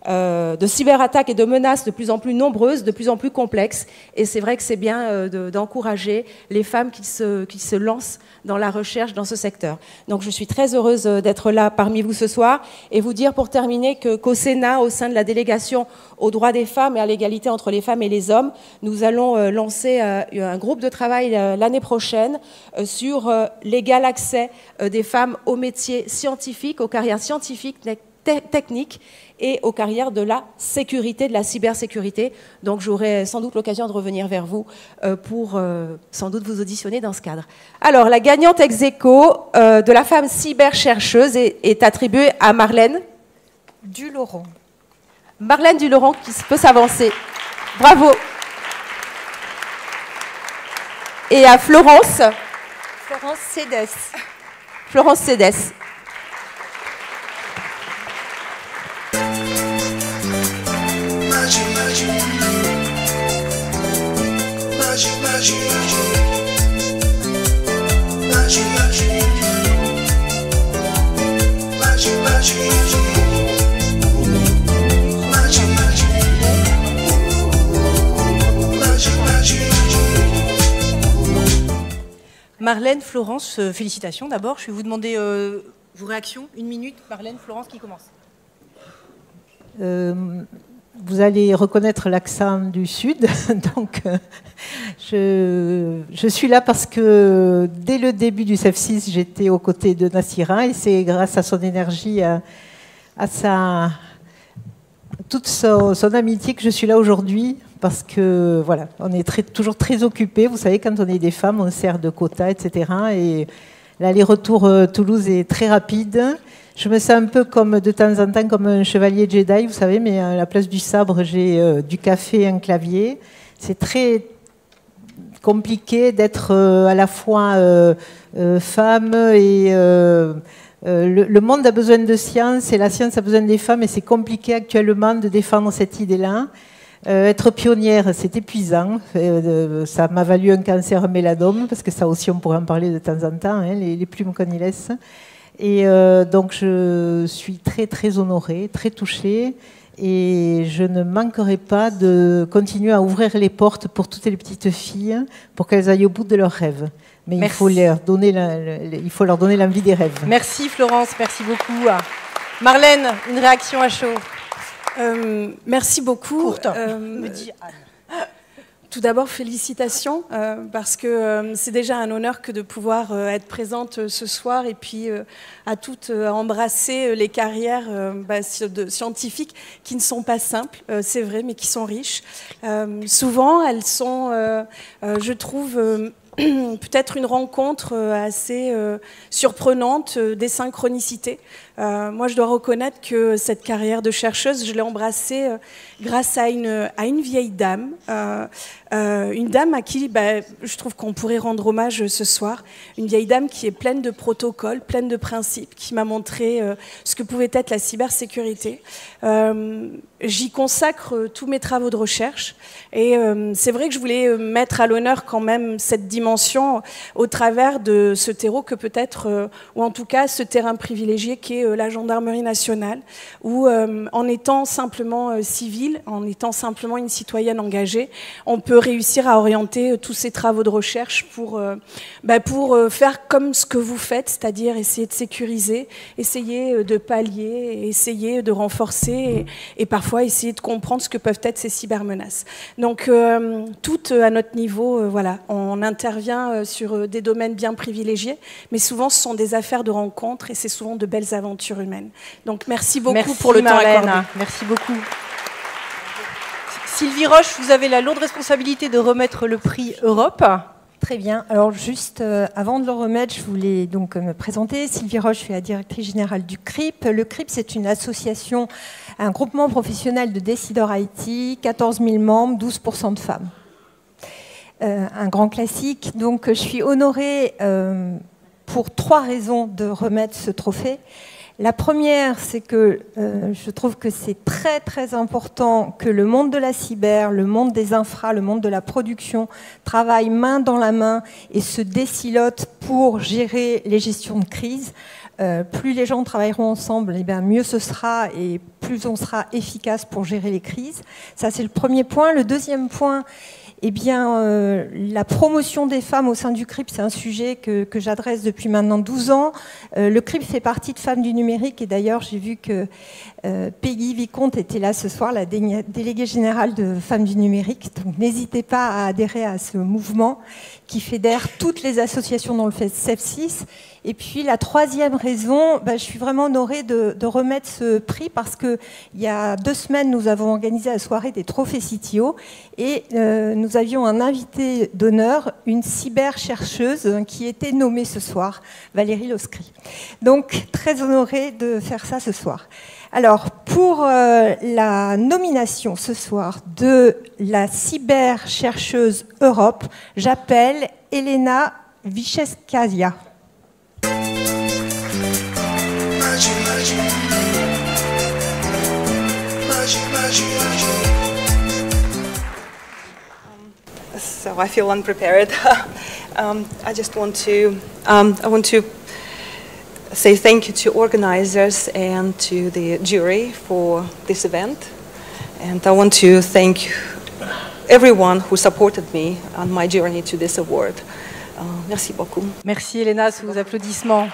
de cyberattaques et de menaces de plus en plus nombreuses, de plus en plus complexes, et c'est vrai que c'est bien d'encourager les femmes qui se lancent dans la recherche dans ce secteur. Donc je suis très heureuse d'être là parmi vous ce soir, et vous dire pour terminer qu'au Sénat, au sein de la délégation aux droits des femmes et à l'égalité entre les femmes et les hommes, nous allons lancer un groupe de travail l'année prochaine sur l'égal accès des femmes aux métiers scientifiques, aux carrières scientifiques, techniques et aux carrières de la sécurité, de la cybersécurité. Donc j'aurai sans doute l'occasion de revenir vers vous pour sans doute vous auditionner dans ce cadre. Alors, la gagnante ex aequo de la femme cyberchercheuse est attribuée à Marlène Dulaurent. Marlène Dulaurent qui peut s'avancer. Bravo. Et à Florence Cédès. Florence Cédès. Marlène, Florence, félicitations d'abord. Je vais vous demander vos réactions. 1 minute. Marlène, Florence, qui commence? Vous allez reconnaître l'accent du Sud. Donc, je suis là parce que dès le début du CEF6, j'étais aux côtés de Nassira, et c'est grâce à son énergie, à toute son amitié que je suis là aujourd'hui. Parce que voilà, on est toujours très occupés. Vous savez, quand on est des femmes, on sert de quotas, etc. Et l'aller-retour Toulouse est très rapide. Je me sens un peu comme, de temps en temps, comme un chevalier Jedi, vous savez, mais à la place du sabre, j'ai du café et un clavier. C'est très compliqué d'être à la fois femme et... le monde a besoin de science et la science a besoin des femmes, et c'est compliqué actuellement de défendre cette idée-là. Être pionnière, c'est épuisant. Ça m'a valu un cancer mélanome, parce que ça aussi, on pourrait en parler de temps en temps, hein, les plumes qu'on y laisse. Et donc, je suis très, très honorée, très touchée. Et je ne manquerai pas de continuer à ouvrir les portes pour toutes les petites filles, pour qu'elles aillent au bout de leurs rêves. Mais il faut leur donner l'envie des rêves. Merci Florence, merci beaucoup. Marlène, une réaction à chaud. Merci beaucoup. Courte, me dit Anne. Tout d'abord, félicitations, parce que c'est déjà un honneur que de pouvoir être présente ce soir, et puis à toutes embrasser les carrières scientifiques qui ne sont pas simples, c'est vrai, mais qui sont riches. Souvent, elles sont, je trouve... peut-être une rencontre assez surprenante, des synchronicités. Moi, je dois reconnaître que cette carrière de chercheuse, je l'ai embrassée grâce à une vieille dame, une dame à qui je trouve qu'on pourrait rendre hommage ce soir, une vieille dame qui est pleine de protocoles, pleine de principes, qui m'a montré ce que pouvait être la cybersécurité. J'y consacre tous mes travaux de recherche, et c'est vrai que je voulais mettre à l'honneur quand même cette dimension au travers de ce terreau que peut-être, ou en tout cas ce terrain privilégié qu'est c'est la gendarmerie nationale, où en étant simplement civile, en étant simplement une citoyenne engagée, on peut réussir à orienter tous ces travaux de recherche pour faire comme ce que vous faites, c'est-à-dire essayer de sécuriser, essayer de pallier, essayer de renforcer et parfois essayer de comprendre ce que peuvent être ces cybermenaces. Donc, tout à notre niveau, voilà, on intervient sur des domaines bien privilégiés, mais souvent ce sont des affaires de rencontres et c'est souvent de belles aventures humaines. Donc, merci beaucoup pour le temps accordé. Merci beaucoup. Sylvie Roche, vous avez la lourde responsabilité de remettre le prix Europe. Très bien. Alors juste avant de le remettre, je voulais donc me présenter. Sylvie Roche, je suis la directrice générale du CRIP. Le CRIP, c'est une association, un groupement professionnel de décideurs IT, 14 000 membres, 12% de femmes. Un grand classique. Donc je suis honorée pour 3 raisons de remettre ce trophée. La première, c'est que je trouve que c'est très très important que le monde de la cyber, le monde des infras, le monde de la production travaillent main dans la main et se décilotent pour gérer les gestions de crise. Plus les gens travailleront ensemble, eh bien mieux ce sera et plus on sera efficace pour gérer les crises. Ça, c'est le premier point. Le deuxième point, eh bien, la promotion des femmes au sein du CRIP, c'est un sujet que j'adresse depuis maintenant 12 ans. Le CRIP fait partie de Femmes du numérique et d'ailleurs, j'ai vu que Peggy Vicomte était là ce soir, la déléguée générale de Femmes du numérique. Donc, n'hésitez pas à adhérer à ce mouvement qui fédère toutes les associations dans le CEF6. Et puis, la troisième raison, je suis vraiment honorée de remettre ce prix parce qu'il y a 2 semaines, nous avons organisé la soirée des trophées CTO et nous avions un invité d'honneur, une cyber-chercheuse qui était nommée ce soir, Valérie Loscry. Donc, très honorée de faire ça ce soir. Alors, pour la nomination ce soir de la cyber-chercheuse Europe, j'appelle Elena Vicheskaya. So I feel unprepared. I just want to say thank you to organizers and to the jury for this event, and I want to thank everyone who supported me on my journey to this award. Merci beaucoup. Merci Elena, sous vos applaudissements.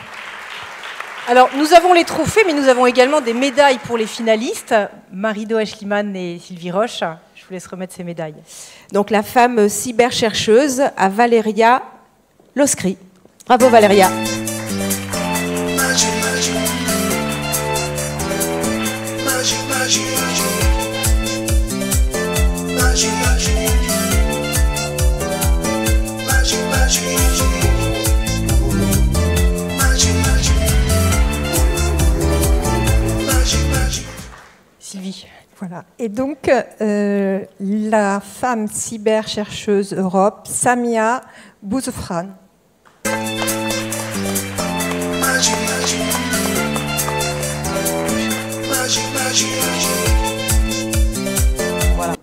Alors, nous avons les trophées, mais nous avons également des médailles pour les finalistes. Marie-Do Ashliman et Sylvie Roche, je vous laisse remettre ces médailles. Donc, la femme cyber-chercheuse à Valéria Loscry. Bravo Valéria. Sylvie. Voilà. Et donc, la femme cyber-chercheuse Europe, Samia Bouzefran. Voilà.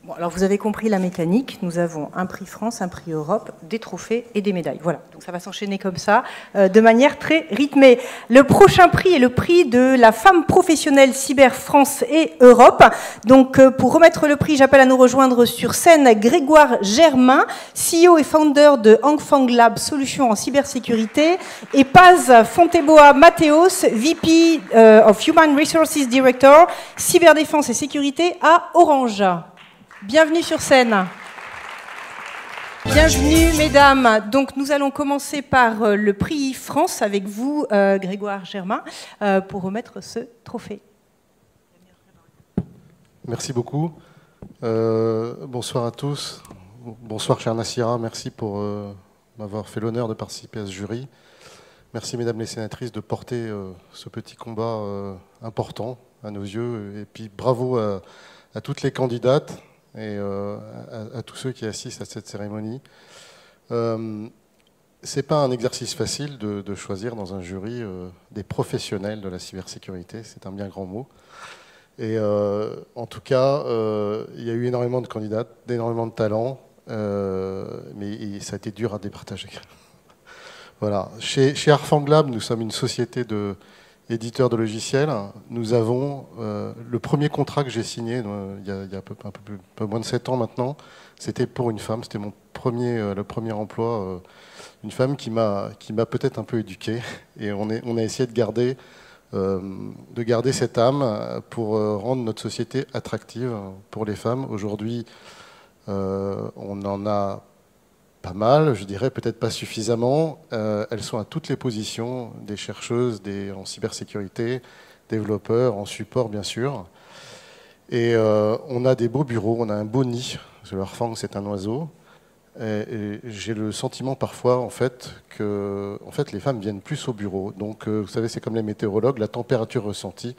Bon, alors vous avez compris la mécanique. Nous avons un prix France, un prix Europe, des trophées et des médailles. Voilà. Donc ça va s'enchaîner comme ça, de manière très rythmée. Le prochain prix est le prix de la femme professionnelle cyber France et Europe. Donc pour remettre le prix, j'appelle à nous rejoindre sur scène Grégoire Germain, CEO et founder de Hangfang Lab Solutions en cybersécurité, et Paz Fonteboa Mateos, VP of Human Resources Director, cyberdéfense et sécurité à Orange. Bienvenue sur scène. Bienvenue, mesdames. Donc, nous allons commencer par le prix France avec vous, Grégoire Germain, pour remettre ce trophée. Merci beaucoup. Bonsoir à tous. Bonsoir, chère Nassira. Merci pour m'avoir fait l'honneur de participer à ce jury. Merci, mesdames les sénatrices, de porter ce petit combat important à nos yeux. Et puis, bravo à toutes les candidates et à tous ceux qui assistent à cette cérémonie. C'est pas un exercice facile de choisir dans un jury des professionnels de la cybersécurité, c'est un bien grand mot. Et en tout cas, il y a eu énormément de candidates, énormément de talents, mais ça a été dur à départager. Voilà. Chez Hangfang Lab, nous sommes une société éditeur de logiciels. Nous avons le premier contrat que j'ai signé il y a un peu moins de 7 ans maintenant. C'était pour une femme. C'était le premier emploi. Une femme qui m'a peut-être un peu éduqué. Et on a essayé de garder cette âme pour rendre notre société attractive pour les femmes. Aujourd'hui, on en a pas mal, je dirais peut-être pas suffisamment. Elles sont à toutes les positions, des chercheuses, en cybersécurité, développeurs, en support bien sûr. Et on a des beaux bureaux, on a un beau nid. Le harfang, c'est un oiseau. Et j'ai le sentiment parfois en fait, que les femmes viennent plus au bureau. Donc vous savez, c'est comme les météorologues, la température ressentie.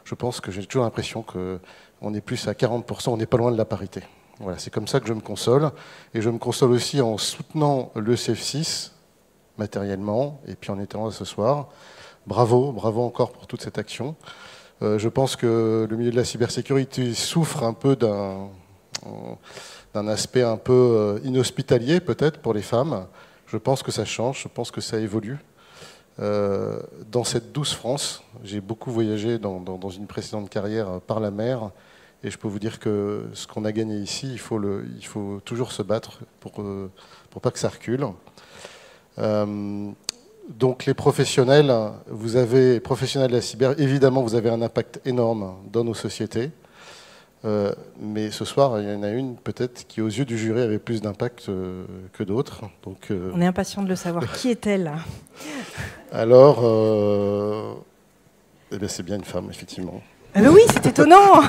Je pense que j'ai toujours l'impression qu'on est plus à 40%, on n'est pas loin de la parité. Voilà, c'est comme ça que je me console. Et je me console aussi en soutenant le CEF6 matériellement, et puis en étant là ce soir. Bravo encore pour toute cette action. Je pense que le milieu de la cybersécurité souffre un peu d'un aspect un peu inhospitalier peut-être pour les femmes. Je pense que ça change, je pense que ça évolue. Dans cette douce France, j'ai beaucoup voyagé dans une précédente carrière par la mer. Et je peux vous dire que ce qu'on a gagné ici, il faut toujours se battre pour pas que ça recule. Donc les professionnels, professionnels de la cyber, évidemment vous avez un impact énorme dans nos sociétés. Mais ce soir, il y en a une peut-être qui, aux yeux du jury, avait plus d'impact que d'autres. Donc, on est impatient de le savoir. Qui est-elle? Alors, c'est bien une femme, effectivement. Ah ben oui, c'est étonnant.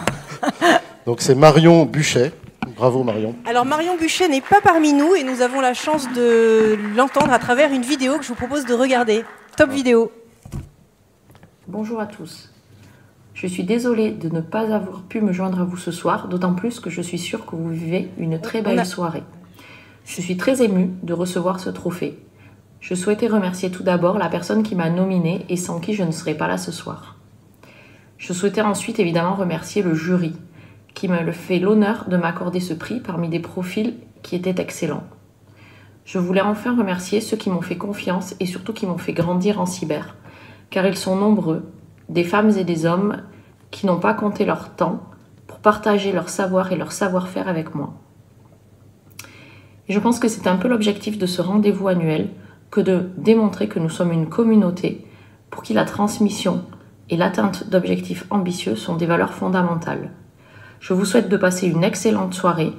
Donc c'est Marion Buchet. Bravo Marion. Alors Marion Buchet n'est pas parmi nous et nous avons la chance de l'entendre à travers une vidéo que je vous propose de regarder. Top vidéo. Bonjour à tous. Je suis désolée de ne pas avoir pu me joindre à vous ce soir, d'autant plus que je suis sûre que vous vivez une très belle soirée. Je suis très émue de recevoir ce trophée. Je souhaitais remercier tout d'abord la personne qui m'a nominée et sans qui je ne serais pas là ce soir. Je souhaitais ensuite évidemment remercier le jury, qui me fait l'honneur de m'accorder ce prix parmi des profils qui étaient excellents. Je voulais enfin remercier ceux qui m'ont fait confiance et surtout qui m'ont fait grandir en cyber, car ils sont nombreux, des femmes et des hommes qui n'ont pas compté leur temps pour partager leur savoir et leur savoir-faire avec moi. Et je pense que c'est un peu l'objectif de ce rendez-vous annuel que de démontrer que nous sommes une communauté pour qui la transmission et l'atteinte d'objectifs ambitieux sont des valeurs fondamentales. Je vous souhaite de passer une excellente soirée.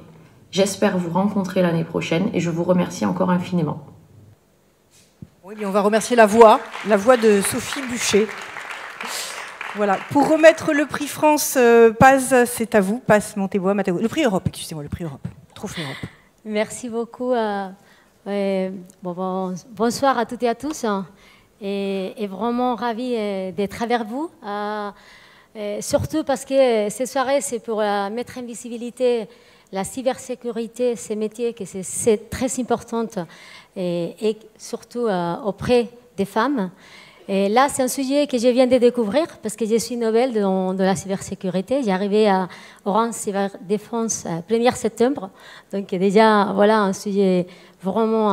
J'espère vous rencontrer l'année prochaine et je vous remercie encore infiniment. Oui, bien on va remercier la voix de Sophie Buchet. Voilà. Pour remettre le prix France, Paz, c'est à vous. Paz, Montebois, Mateo. Le prix Europe, excusez-moi, le prix Europe. Trophée Europe. Merci beaucoup. Bonsoir à toutes et à tous. Et vraiment ravie d'être avec vous. Surtout parce que cette soirée, c'est pour mettre en visibilité la cybersécurité, ces métiers, que c'est très important et surtout auprès des femmes. Et là, c'est un sujet que je viens de découvrir parce que je suis nouvelle de la cybersécurité. J'ai arrivé à Orange Cyberdéfense le 1er septembre. Donc déjà, voilà un sujet vraiment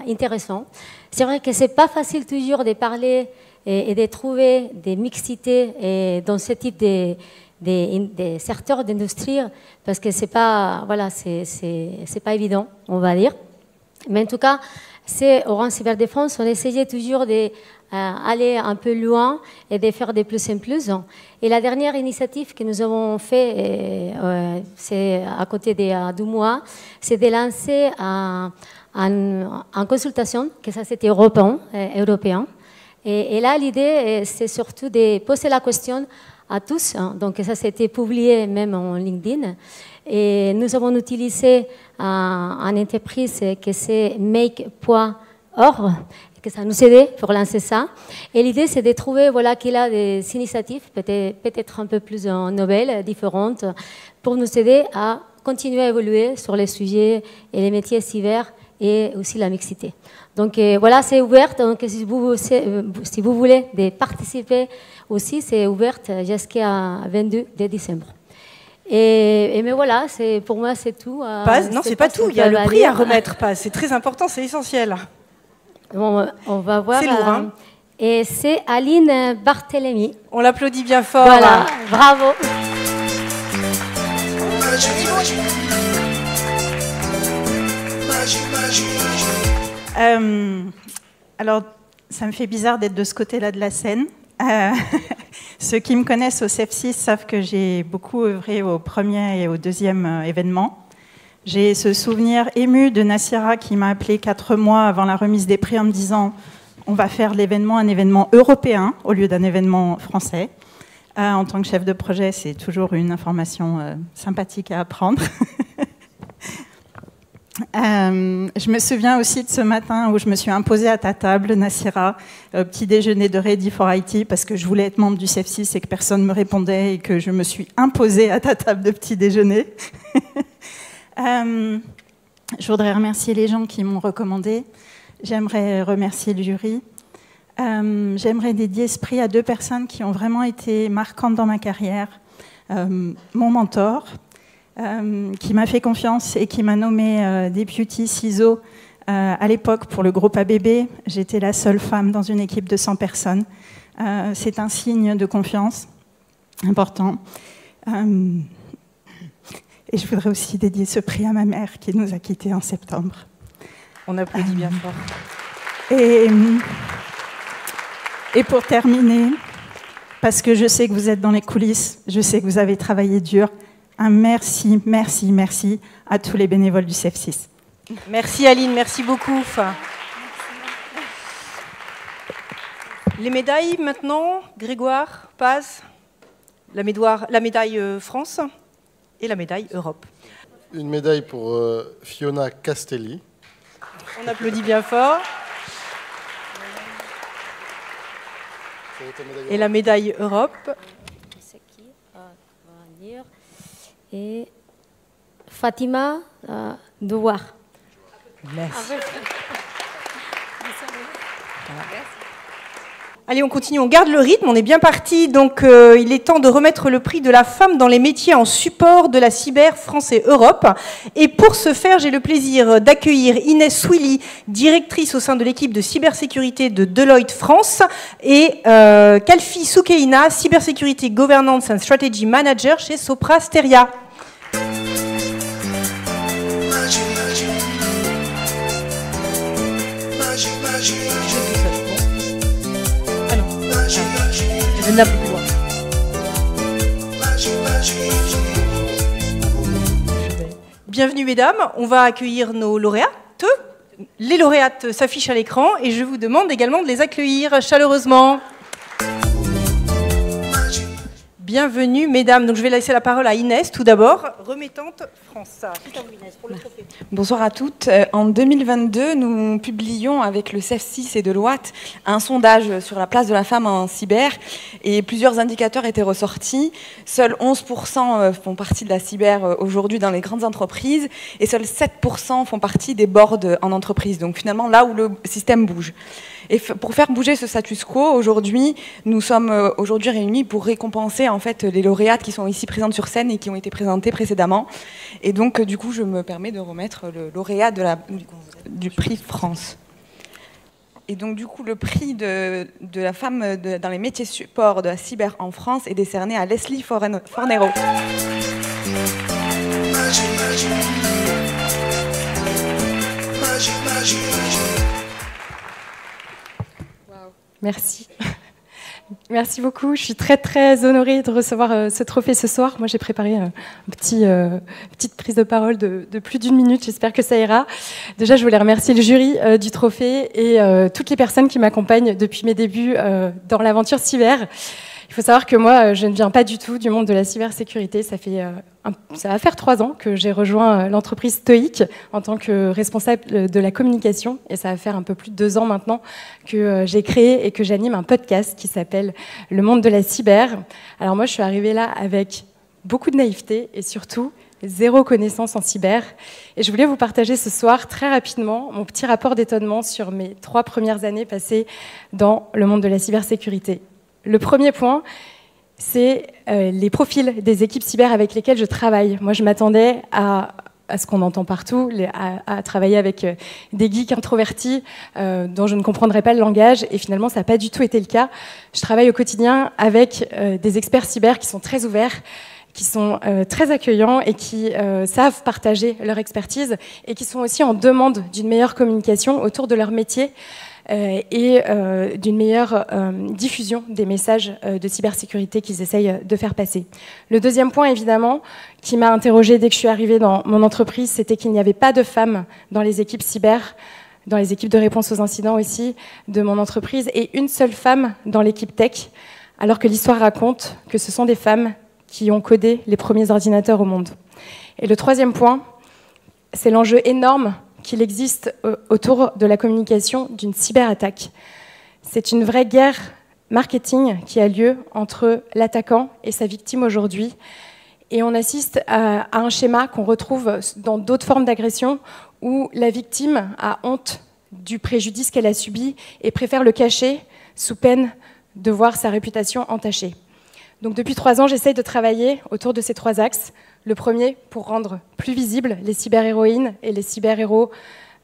intéressant. C'est vrai que ce n'est pas facile toujours de parler et de trouver des mixités dans ce type de secteurs d'industrie parce que c'est pas pas évident, on va dire. Mais en tout cas, c'est Orange Cyberdéfense, on essayait toujours d'aller un peu loin et de faire de plus en plus. Et la dernière initiative que nous avons fait, c'est à côté de 2 mois, c'est de lancer en consultation, que ça c'était européen. Et là, l'idée, c'est surtout de poser la question à tous. Donc ça, c'était publié même en LinkedIn. Et nous avons utilisé une entreprise que c'est make.org, que ça nous aidait pour lancer ça. Et l'idée, c'est de trouver qu'il a des initiatives, peut-être un peu plus nouvelles, différentes, pour nous aider à continuer à évoluer sur les sujets et les métiers cyber et aussi la mixité. Donc voilà, c'est ouvert. Donc si vous voulez de participer aussi, c'est ouvert jusqu'à 22 décembre. Mais voilà, pour moi, c'est tout. Paz, non, c'est pas tout. Il y a le prix à remettre, Paz. C'est très important, c'est essentiel. Bon, on va voir. C'est lourd, hein. Et c'est Aline Barthélémy. On l'applaudit bien fort. Voilà, bravo. Alors, ça me fait bizarre d'être de ce côté-là de la scène. Ceux qui me connaissent au CEF6 savent que j'ai beaucoup œuvré au premier et au deuxième événement. J'ai ce souvenir ému de Nassira qui m'a appelé 4 mois avant la remise des prix en me disant « On va faire l'événement un événement européen au lieu d'un événement français ». En tant que chef de projet, c'est toujours une information sympathique à apprendre. Je me souviens aussi de ce matin où je me suis imposée à ta table, Nassira, petit déjeuner de Ready for IT, parce que je voulais être membre du CEF6 et que personne ne me répondait et que je me suis imposée à ta table de petit déjeuner. Je voudrais remercier les gens qui m'ont recommandé. J'aimerais remercier le jury. J'aimerais dédier ce prix à 2 personnes qui ont vraiment été marquantes dans ma carrière. Mon mentor, qui m'a fait confiance et qui m'a nommé Deputy CISO à l'époque pour le groupe ABB. J'étais la seule femme dans une équipe de 100 personnes. C'est un signe de confiance important. Et je voudrais aussi dédier ce prix à ma mère qui nous a quittés en septembre. On applaudit bien fort. Et pour terminer, parce que je sais que vous êtes dans les coulisses, je sais que vous avez travaillé dur, un merci, merci, merci à tous les bénévoles du CEF6. Merci Aline, merci beaucoup. Les médailles maintenant, Grégoire, Paz, la médaille France et la médaille Europe. Une médaille pour Fiona Castelli. On applaudit bien fort. Et la médaille Europe. C'est qui? On va dire. Et Fatima Douar. Merci. Allez, on continue, on garde le rythme, on est bien parti. Donc, il est temps de remettre le prix de la femme dans les métiers en support de la cyber France et Europe. Et pour ce faire, j'ai le plaisir d'accueillir Inès Souili, directrice au sein de l'équipe de cybersécurité de Deloitte France, et Kalfi Soukeina, Cybersecurity Governance and Strategy Manager chez Sopra Steria. Bienvenue mesdames, on va accueillir nos lauréates. Les lauréates s'affichent à l'écran et je vous demande également de les accueillir chaleureusement. Bienvenue mesdames, donc je vais laisser la parole à Inès tout d'abord, remettante France. C'est à vous Inès pour le trophée. Bonsoir à toutes. En 2022, nous publions avec le CEF6 et Deloitte un sondage sur la place de la femme en cyber et plusieurs indicateurs étaient ressortis. Seuls 11% font partie de la cyber aujourd'hui dans les grandes entreprises et seuls 7% font partie des boards en entreprise. Donc finalement là où le système bouge. Et pour faire bouger ce status quo, aujourd'hui, nous sommes aujourd'hui réunis pour récompenser en fait les lauréates qui sont ici présentes sur scène et qui ont été présentées précédemment. Et donc, du coup, je me permets de remettre le lauréat du prix France. Et donc, du coup, le prix de la femme dans les métiers support de la cyber en France est décerné à Leslie Fornero. Merci. Merci beaucoup. Je suis très, très honorée de recevoir ce trophée ce soir. Moi, j'ai préparé une petite prise de parole de plus d'1 minute. J'espère que ça ira. Déjà, je voulais remercier le jury du trophée et toutes les personnes qui m'accompagnent depuis mes débuts dans l'aventure cyber. Il faut savoir que moi, je ne viens pas du tout du monde de la cybersécurité. Ça va faire 3 ans que j'ai rejoint l'entreprise Stoic en tant que responsable de la communication. Et ça va faire un peu plus de 2 ans maintenant que j'ai créé et que j'anime un podcast qui s'appelle Le Monde de la Cyber. Alors moi, je suis arrivée là avec beaucoup de naïveté et surtout 0 connaissance en cyber. Et je voulais vous partager ce soir très rapidement mon petit rapport d'étonnement sur mes 3 premières années passées dans le monde de la cybersécurité. Le premier point, c'est les profils des équipes cyber avec lesquelles je travaille. Moi, je m'attendais à à ce qu'on entend partout, à travailler avec des geeks introvertis dont je ne comprendrais pas le langage, et finalement ça n'a pas du tout été le cas. Je travaille au quotidien avec des experts cyber qui sont très ouverts, qui sont très accueillants et qui savent partager leur expertise et qui sont aussi en demande d'une meilleure communication autour de leur métier et d'une meilleure diffusion des messages de cybersécurité qu'ils essayent de faire passer. Le deuxième point, évidemment, qui m'a interrogée dès que je suis arrivée dans mon entreprise, c'était qu'il n'y avait pas de femmes dans les équipes cyber, dans les équipes de réponse aux incidents aussi de mon entreprise, et une seule femme dans l'équipe tech, alors que l'histoire raconte que ce sont des femmes qui ont codé les premiers ordinateurs au monde. Et le troisième point, c'est l'enjeu énorme qu'il existe autour de la communication d'une cyberattaque. C'est une vraie guerre marketing qui a lieu entre l'attaquant et sa victime aujourd'hui. Et on assiste à un schéma qu'on retrouve dans d'autres formes d'agression où la victime a honte du préjudice qu'elle a subi et préfère le cacher sous peine de voir sa réputation entachée. Donc depuis 3 ans, j'essaye de travailler autour de ces 3 axes. Le premier, pour rendre plus visibles les cyber-héroïnes et les cyber-héros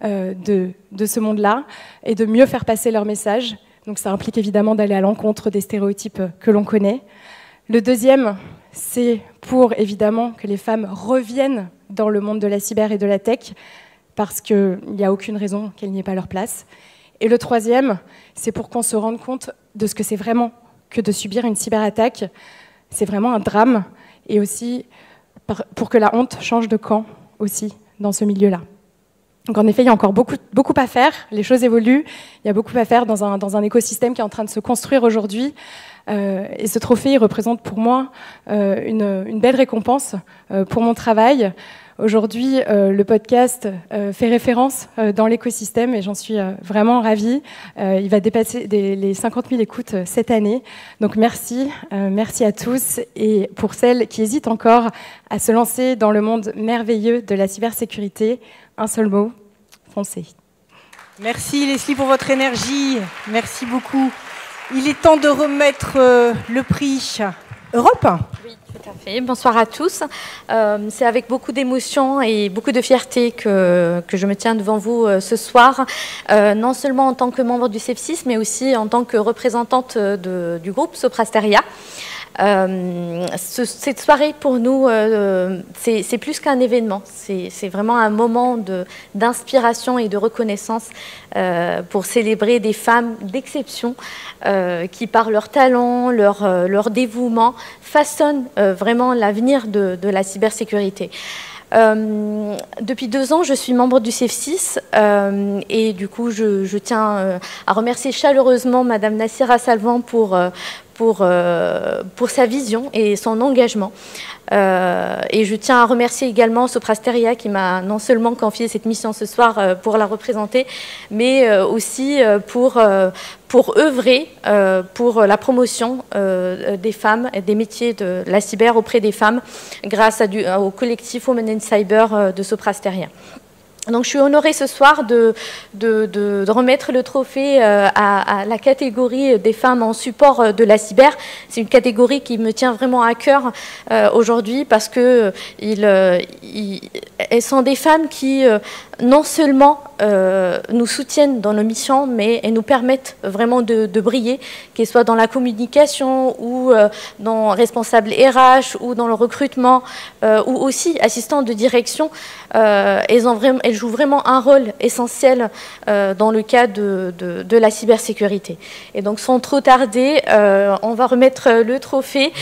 de ce monde-là, et de mieux faire passer leur message. Donc ça implique évidemment d'aller à l'encontre des stéréotypes que l'on connaît. Le deuxième, c'est pour évidemment que les femmes reviennent dans le monde de la cyber et de la tech, parce qu'il n'y a aucune raison qu'elles n'y aient pas leur place. Et le troisième, c'est pour qu'on se rende compte de ce que c'est vraiment que de subir une cyberattaque. C'est vraiment un drame, et aussi pour que la honte change de camp aussi dans ce milieu-là. Donc en effet, il y a encore beaucoup à faire, les choses évoluent, il y a beaucoup à faire dans un écosystème qui est en train de se construire aujourd'hui. Et ce trophée, il représente pour moi une belle récompense pour mon travail. Aujourd'hui, le podcast fait référence dans l'écosystème et j'en suis vraiment ravie. Il va dépasser les 50 000 écoutes cette année. Donc merci à tous. Et pour celles qui hésitent encore à se lancer dans le monde merveilleux de la cybersécurité, un seul mot, foncez. Merci Leslie pour votre énergie. Merci beaucoup. Il est temps de remettre le prix Europe. Oui, tout à fait. Bonsoir à tous. C'est avec beaucoup d'émotion et beaucoup de fierté que je me tiens devant vous ce soir, non seulement en tant que membre du CEF6, mais aussi en tant que représentante du groupe Soprasteria. Cette soirée pour nous, c'est plus qu'un événement, c'est vraiment un moment d'inspiration et de reconnaissance pour célébrer des femmes d'exception qui, par leur talent, leur dévouement, façonnent vraiment l'avenir de la cybersécurité. Depuis 2 ans, je suis membre du CEF6 et du coup, je tiens à remercier chaleureusement Madame Nassira Salvan pour sa vision et son engagement. Et je tiens à remercier également Soprasteria qui m'a non seulement confié cette mission ce soir pour la représenter, mais aussi pour œuvrer pour la promotion des femmes et des métiers de la cyber auprès des femmes grâce au collectif Women in Cyber de Soprasteria. Donc, je suis honorée ce soir de remettre le trophée à la catégorie des femmes en support de la cyber. C'est une catégorie qui me tient vraiment à cœur aujourd'hui parce que elles sont des femmes qui non seulement nous soutiennent dans nos missions, mais elles nous permettent vraiment de briller, qu'elles soient dans la communication ou dans responsable RH ou dans le recrutement ou aussi assistante de direction. Elles jouent vraiment un rôle essentiel dans le cadre de la cybersécurité. Et donc, sans trop tarder, on va remettre le trophée.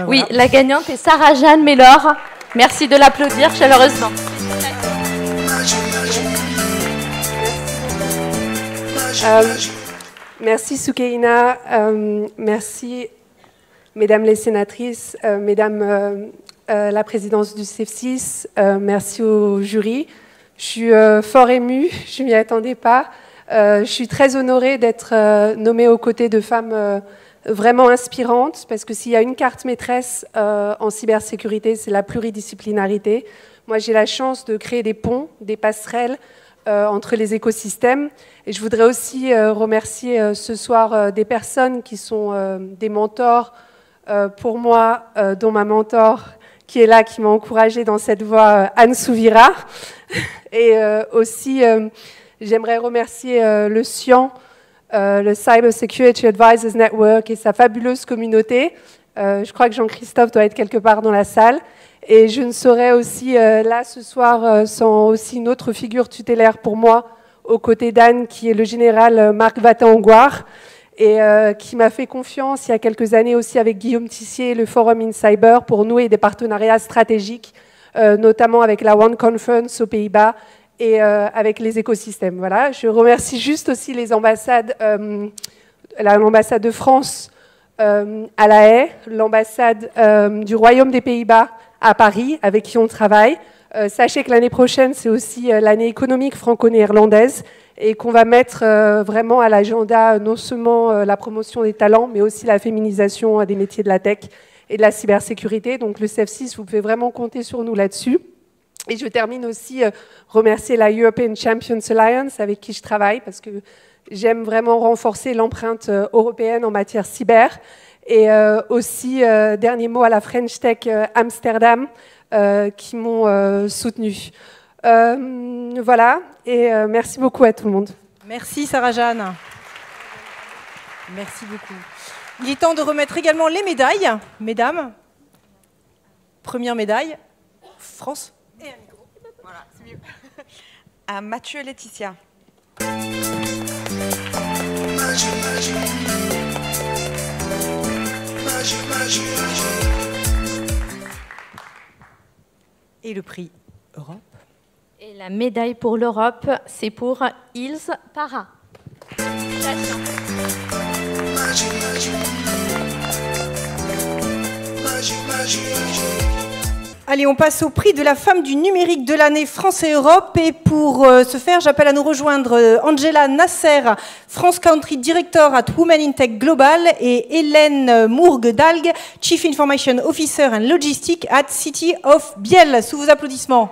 Oui, la gagnante est Sarah-Jeanne Mellor. Merci de l'applaudir chaleureusement. Merci Soukeina, merci mesdames les sénatrices, mesdames la présidence du CEF6, merci au jury. Je suis fort émue, je ne m'y attendais pas. Je suis très honorée d'être nommée aux côtés de femmes vraiment inspirantes, parce que s'il y a une carte maîtresse en cybersécurité, c'est la pluridisciplinarité. Moi, j'ai la chance de créer des ponts, des passerelles entre les écosystèmes. Et je voudrais aussi remercier ce soir des personnes qui sont des mentors pour moi, dont ma mentor qui est là, qui m'a encouragée dans cette voie, Anne Souvira. Et aussi, j'aimerais remercier le CIAN, le Cyber Security Advisors Network et sa fabuleuse communauté. Je crois que Jean-Christophe doit être quelque part dans la salle. Et je ne serais aussi là ce soir sans aussi une autre figure tutélaire pour moi, aux côtés d'Anne, qui est le général Marc Vatin-Angoire, et qui m'a fait confiance il y a quelques années aussi avec Guillaume Tissier et le Forum in Cyber pour nouer des partenariats stratégiques, notamment avec la One Conference aux Pays-Bas et avec les écosystèmes. Voilà. Je remercie juste aussi les ambassades, l'ambassade de France à La Haye, l'ambassade du Royaume des Pays-Bas à Paris, avec qui on travaille. Sachez que l'année prochaine, c'est aussi l'année économique franco-néerlandaise et qu'on va mettre vraiment à l'agenda non seulement la promotion des talents, mais aussi la féminisation des métiers de la tech et de la cybersécurité. Donc le CEF6, vous pouvez vraiment compter sur nous là-dessus. Et je termine aussi remercier la European Champions Alliance avec qui je travaille parce que j'aime vraiment renforcer l'empreinte européenne en matière cyber. Et aussi, dernier mot à la French Tech Amsterdam qui m'ont soutenu. Voilà, et merci beaucoup à tout le monde. Merci Sarah-Jeanne. Merci beaucoup. Il est temps de remettre également les médailles, mesdames. Première médaille, France. Et un micro. Voilà, c'est mieux. À Mathieu et Laetitia. Et le prix Europe. Et la médaille pour l'Europe, c'est pour Ilse Para. Allez, on passe au prix de la femme du numérique de l'année France et Europe. Et pour ce faire, j'appelle à nous rejoindre Angela Nasser, France Country Director at Women in Tech Global, et Hélène Mourgue-Dalgue, Chief Information Officer and Logistic at City of Biel. Sous vos applaudissements.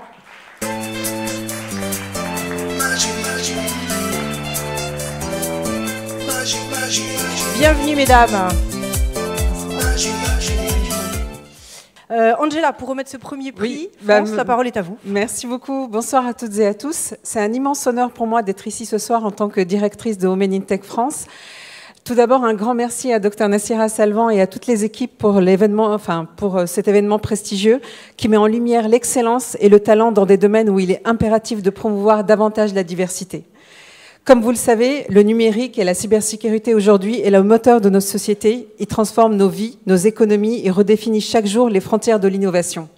Bienvenue, mesdames. Angela, pour remettre ce premier prix, France, la parole est à vous. Merci beaucoup. Bonsoir à toutes et à tous. C'est un immense honneur pour moi d'être ici ce soir en tant que directrice de Women in Tech France. Tout d'abord, un grand merci à Dr Nassira Salvan et à toutes les équipes pour l'événement, pour cet événement prestigieux qui met en lumière l'excellence et le talent dans des domaines où il est impératif de promouvoir davantage la diversité. Comme vous le savez, le numérique et la cybersécurité aujourd'hui est le moteur de nos sociétés. Il transforme nos vies, nos économies et redéfinit chaque jour les frontières de l'innovation.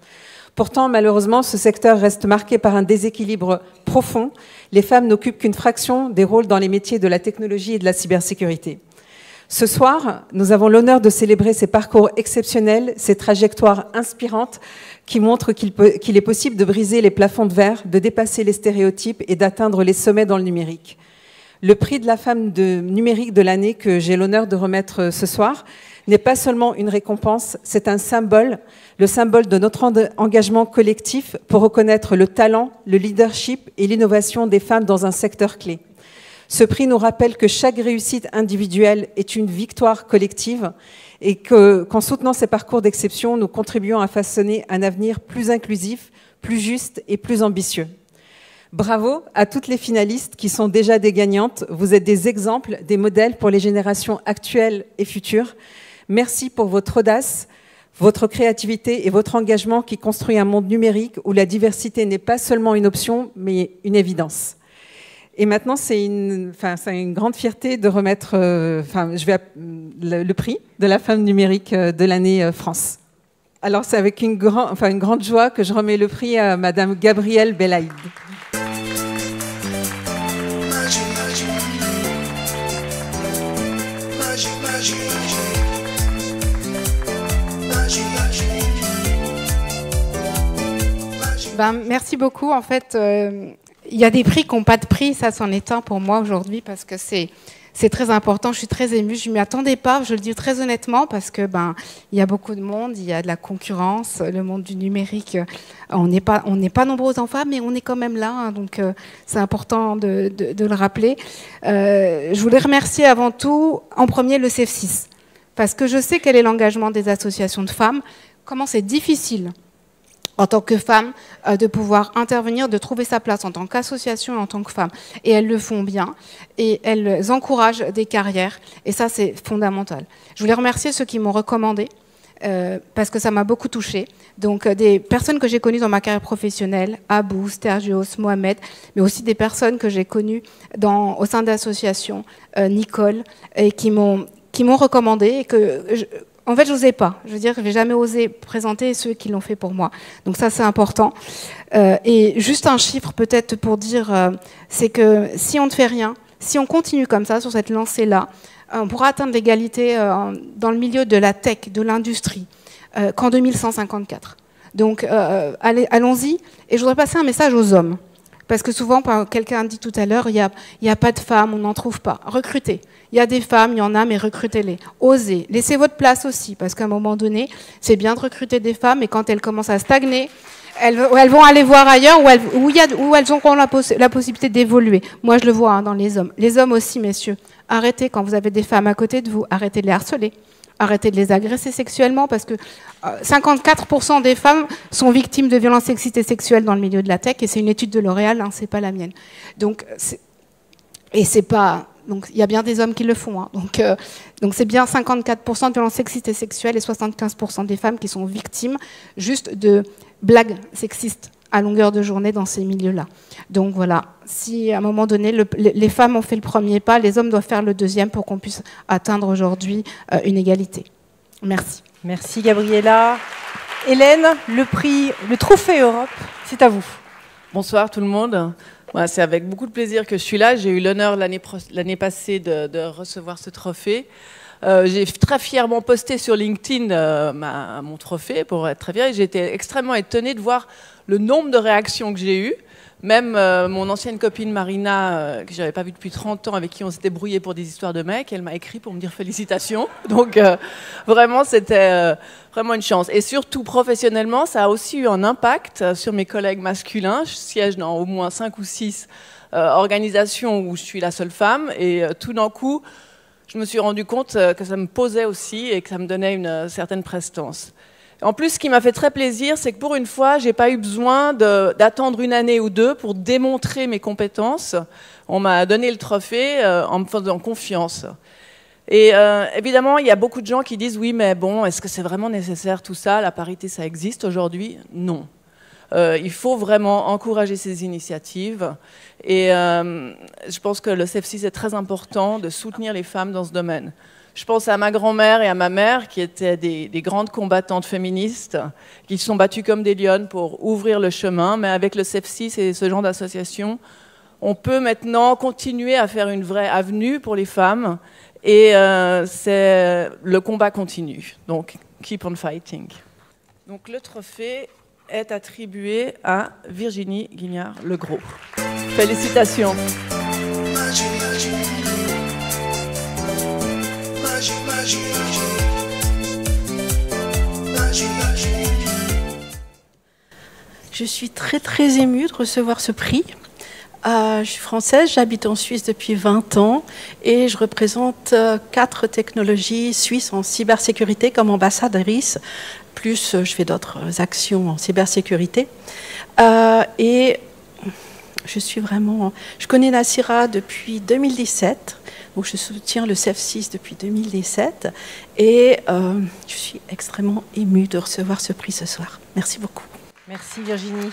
Pourtant, malheureusement, ce secteur reste marqué par un déséquilibre profond. Les femmes n'occupent qu'une fraction des rôles dans les métiers de la technologie et de la cybersécurité. Ce soir, nous avons l'honneur de célébrer ces parcours exceptionnels, ces trajectoires inspirantes qui montrent qu'il est possible de briser les plafonds de verre, de dépasser les stéréotypes et d'atteindre les sommets dans le numérique. Le prix de la femme numérique de l'année que j'ai l'honneur de remettre ce soir n'est pas seulement une récompense, c'est un symbole, le symbole de notre engagement collectif pour reconnaître le talent, le leadership et l'innovation des femmes dans un secteur clé. Ce prix nous rappelle que chaque réussite individuelle est une victoire collective et qu'en soutenant ces parcours d'exception, nous contribuons à façonner un avenir plus inclusif, plus juste et plus ambitieux. Bravo à toutes les finalistes qui sont déjà des gagnantes. Vous êtes des exemples, des modèles pour les générations actuelles et futures. Merci pour votre audace, votre créativité et votre engagement qui construit un monde numérique où la diversité n'est pas seulement une option, mais une évidence. Et maintenant, c'est une grande fierté de remettre le prix de la femme numérique de l'année France. Alors, c'est avec une grande joie que je remets le prix à Madame Gabrielle Belaïd. Merci beaucoup. En fait, il y a des prix qui n'ont pas de prix. Ça, c'en est un pour moi aujourd'hui parce que c'est très important. Je suis très émue. Je ne m'y attendais pas, je le dis très honnêtement, parce que il y a beaucoup de monde, il y a de la concurrence. Le monde du numérique, on n'est pas nombreux en femmes, mais on est quand même là. Hein, donc, c'est important de le rappeler. Je voulais remercier avant tout, en premier, le CEF6, parce que je sais quel est l'engagement des associations de femmes, comment c'est difficile en tant que femme, de pouvoir intervenir, de trouver sa place en tant qu'association et en tant que femme. Et elles le font bien, et elles encouragent des carrières, et ça c'est fondamental. Je voulais remercier ceux qui m'ont recommandé, parce que ça m'a beaucoup touchée. Donc des personnes que j'ai connues dans ma carrière professionnelle, Abou, Stergios, Mohamed, mais aussi des personnes que j'ai connues au sein d'associations, Nicole, et qui m'ont recommandé, et que... En fait, je n'osais pas. Je veux dire, je n'ai jamais osé présenter ceux qui l'ont fait pour moi. Donc ça, c'est important. Et juste un chiffre peut-être pour dire, c'est que si on ne fait rien, si on continue comme ça, sur cette lancée-là, on pourra atteindre l'égalité dans le milieu de la tech, de l'industrie, qu'en 2154. Donc allons-y. Et je voudrais passer un message aux hommes. Parce que souvent, quelqu'un a dit tout à l'heure, il n'y a pas de femmes, on n'en trouve pas. Recrutez. Il y a des femmes, il y en a, mais recrutez-les. Osez. Laissez votre place aussi, parce qu'à un moment donné, c'est bien de recruter des femmes, mais quand elles commencent à stagner, elles vont aller voir ailleurs où elles auront la possibilité d'évoluer. Moi, je le vois dans les hommes. Les hommes aussi, messieurs. Arrêtez, quand vous avez des femmes à côté de vous, arrêtez de les harceler. Arrêtez de les agresser sexuellement, parce que 54% des femmes sont victimes de violences sexistes et sexuelles dans le milieu de la tech, et c'est une étude de L'Oréal, hein, c'est pas la mienne. Donc, il y a bien des hommes qui le font. Hein. Donc c'est bien 54% de violences sexistes et sexuelles et 75% des femmes qui sont victimes juste de blagues sexistes à longueur de journée dans ces milieux-là. Donc voilà, si à un moment donné, les femmes ont fait le premier pas, les hommes doivent faire le deuxième pour qu'on puisse atteindre aujourd'hui une égalité. Merci. Merci Gabriella. Hélène, le trophée Europe, c'est à vous. Bonsoir tout le monde. C'est avec beaucoup de plaisir que je suis là. J'ai eu l'honneur l'année passée de recevoir ce trophée. J'ai très fièrement posté sur LinkedIn mon trophée, pour être très fière. J'ai été extrêmement étonnée de voir le nombre de réactions que j'ai eues. Même mon ancienne copine Marina, que je n'avais pas vue depuis 30 ans, avec qui on s'était brouillé pour des histoires de mecs, elle m'a écrit pour me dire félicitations. Donc vraiment, c'était vraiment une chance. Et surtout, professionnellement, ça a aussi eu un impact sur mes collègues masculins. Je siège dans au moins 5 ou 6 organisations où je suis la seule femme. Et tout d'un coup, je me suis rendu compte que ça me posait aussi et que ça me donnait une certaine prestance. En plus, ce qui m'a fait très plaisir, c'est que pour une fois, je n'ai pas eu besoin d'attendre une année ou deux pour démontrer mes compétences. On m'a donné le trophée en me faisant confiance. Et évidemment, il y a beaucoup de gens qui disent « Oui, mais bon, est-ce que c'est vraiment nécessaire tout ça? La parité, ça existe aujourd'hui ?» Non. Il faut vraiment encourager ces initiatives. Et je pense que le CEF6 est très important de soutenir les femmes dans ce domaine. Je pense à ma grand-mère et à ma mère, qui étaient des grandes combattantes féministes, qui se sont battues comme des lionnes pour ouvrir le chemin. Mais avec le CEF6 et ce genre d'association, on peut maintenant continuer à faire une vraie avenue pour les femmes. Et le combat continue. Donc, keep on fighting. Donc, le trophée est attribué à Virginie Guignard-Legros. Félicitations. Je suis très très émue de recevoir ce prix. Je suis française, j'habite en Suisse depuis 20 ans et je représente 4 technologies suisses en cybersécurité comme ambassadrice, plus je fais d'autres actions en cybersécurité. Et je connais Nassira depuis 2017, donc je soutiens le CEF6 depuis 2017 et je suis extrêmement émue de recevoir ce prix ce soir. Merci beaucoup. Merci Virginie.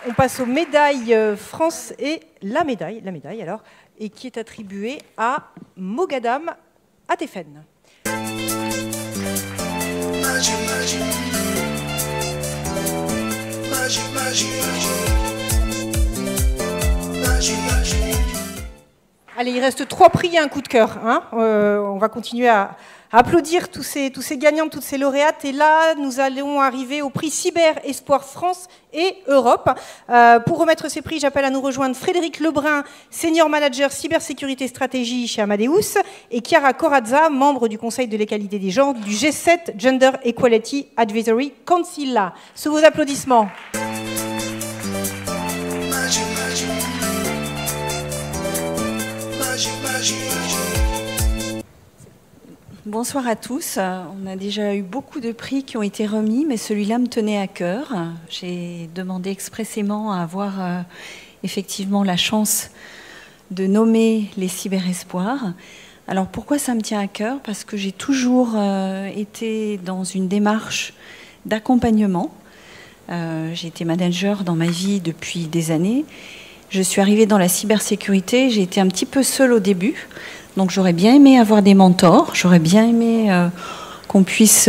On passe aux médailles France et la médaille alors, et qui est attribuée à Mogadam Atefen. Allez, il reste 3 prix et un coup de cœur. Hein. On va continuer à applaudir tous ces gagnants, toutes ces lauréates. Et là, nous allons arriver au prix Cyber Espoir France et Europe. Pour remettre ces prix, j'appelle à nous rejoindre Frédéric Lebrun, Senior Manager Cybersécurité Stratégie chez Amadeus, et Chiara Corazza, membre du Conseil de l'égalité des genres du G7 Gender Equality Advisory Council. Sous vos applaudissements. Bonsoir à tous. On a déjà eu beaucoup de prix qui ont été remis, mais celui-là me tenait à cœur. J'ai demandé expressément à avoir effectivement la chance de nommer les cyberespoirs. Alors pourquoi ça me tient à cœur? Parce que j'ai toujours été dans une démarche d'accompagnement. J'ai été manager dans ma vie depuis des années. Je suis arrivée dans la cybersécurité, j'ai été un petit peu seule au début. Donc j'aurais bien aimé avoir des mentors, j'aurais bien aimé qu'on puisse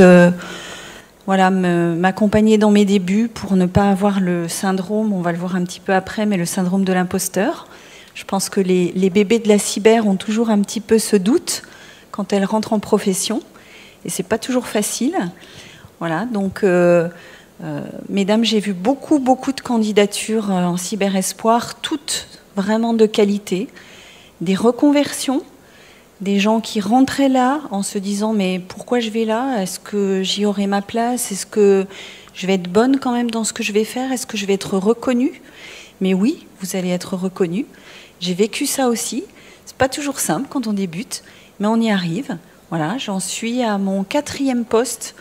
voilà, m'accompagner dans mes débuts pour ne pas avoir le syndrome, on va le voir un petit peu après, mais le syndrome de l'imposteur. Je pense que les bébés de la cyber ont toujours un petit peu ce doute quand elles rentrent en profession, et c'est pas toujours facile. Voilà, donc mesdames, j'ai vu beaucoup de candidatures en cyberespoir, toutes vraiment de qualité, des reconversions, des gens qui rentraient là en se disant mais pourquoi je vais là? Est-ce que j'y aurai ma place? Est-ce que je vais être bonne quand même dans ce que je vais faire? Est-ce que je vais être reconnue? Mais oui, vous allez être reconnue. J'ai vécu ça aussi. C'est pas toujours simple quand on débute, mais on y arrive. Voilà, j'en suis à mon 4e poste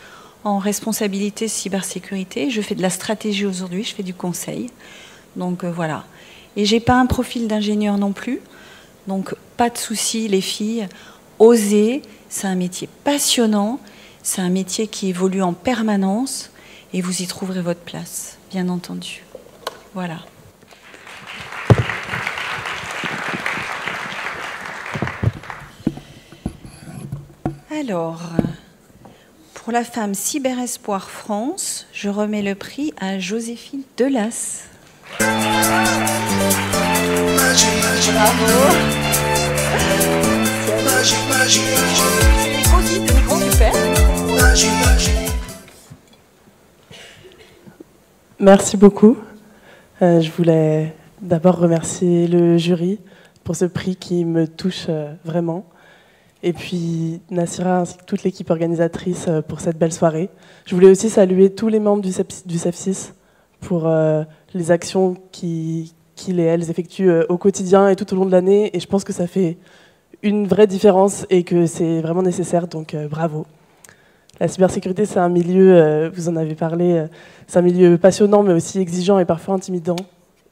en responsabilité cybersécurité. Je fais de la stratégie aujourd'hui, je fais du conseil. Donc voilà. Et j'ai pas un profil d'ingénieur non plus. Donc, pas de souci, les filles, osez, c'est un métier passionnant, c'est un métier qui évolue en permanence et vous y trouverez votre place, bien entendu. Voilà. Alors, pour la femme Cyberespoir France, je remets le prix à Joséphine Delas. Bravo. Super. Merci beaucoup. Je voulais d'abord remercier le jury pour ce prix qui me touche vraiment. Et puis Nassira ainsi que toute l'équipe organisatrice pour cette belle soirée. Je voulais aussi saluer tous les membres du CEF6 pour les actions qu'ils et elles effectuent au quotidien et tout au long de l'année. Et je pense que ça fait une vraie différence et que c'est vraiment nécessaire, donc bravo. La cybersécurité, c'est un milieu, vous en avez parlé, c'est un milieu passionnant mais aussi exigeant et parfois intimidant.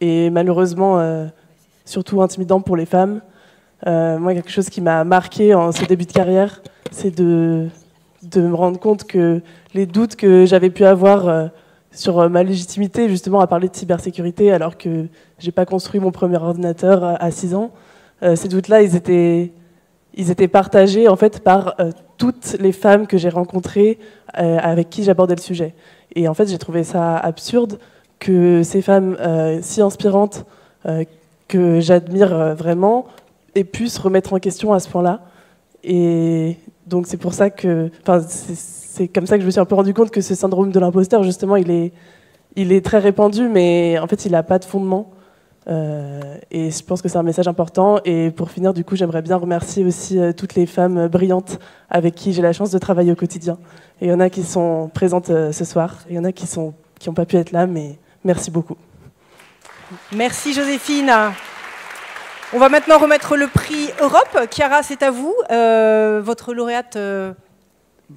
Et malheureusement, surtout intimidant pour les femmes. Moi, quelque chose qui m'a marqué en ce début de carrière, c'est de me rendre compte que les doutes que j'avais pu avoir sur ma légitimité justement à parler de cybersécurité alors que j'ai pas construit mon premier ordinateur à 6 ans. Ces doutes-là, ils étaient partagés en fait par toutes les femmes que j'ai rencontrées avec qui j'abordais le sujet. Et en fait, j'ai trouvé ça absurde que ces femmes si inspirantes que j'admire vraiment aient pu se remettre en question à ce point-là. Et donc c'est pour ça que, enfin, c'est comme ça que je me suis un peu rendu compte que ce syndrome de l'imposteur, justement, il est très répandu, mais en fait, il n'a pas de fondement. Et je pense que c'est un message important. Et pour finir, du coup, j'aimerais bien remercier aussi toutes les femmes brillantes avec qui j'ai la chance de travailler au quotidien. Et il y en a qui sont présentes ce soir, et il y en a qui n'ont pas pu être là, mais merci beaucoup. Merci Joséphine. On va maintenant remettre le prix Europe. Chiara, c'est à vous. Votre lauréate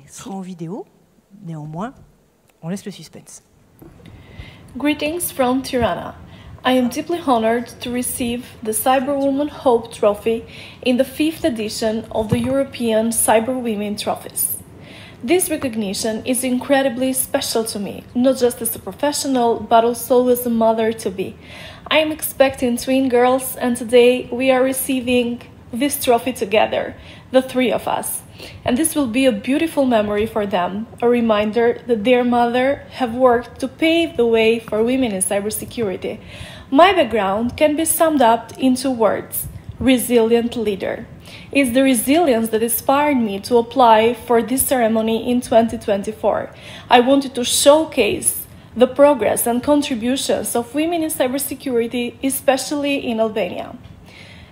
sera en vidéo. Néanmoins, on laisse le suspense. Greetings from Tirana. I am deeply honored to receive the Cyberwoman Hope Trophy in the 5th edition of the European Cyberwomen Trophies. This recognition is incredibly special to me, not just as a professional, but also as a mother-to-be. I am expecting twin girls, and today we are receiving this trophy together, the 3 of us. And this will be a beautiful memory for them, a reminder that their mother have worked to pave the way for women in cybersecurity. My background can be summed up into words: resilient leader. It's the resilience that inspired me to apply for this ceremony in 2024. I wanted to showcase the progress and contributions of women in cybersecurity, especially in Albania,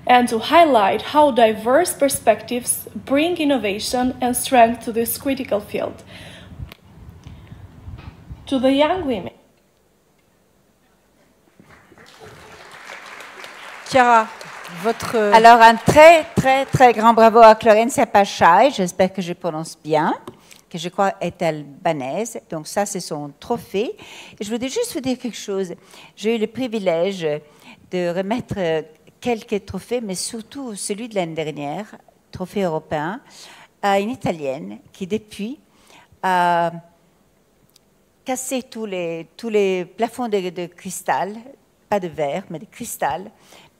and to highlight how diverse perspectives bring innovation and strength to this critical field. To the young women. Chiara, Alors, un très, très, très grand bravo à Florencia Pachai, j'espère que je prononce bien, que je crois est albanaise. Donc ça, c'est son trophée. Et je voudrais juste vous dire quelque chose. J'ai eu le privilège de remettre quelques trophées, mais surtout celui de l'année dernière, trophée européen, à une Italienne qui, depuis, a cassé tous les plafonds de cristal, pas de verre, mais de cristal,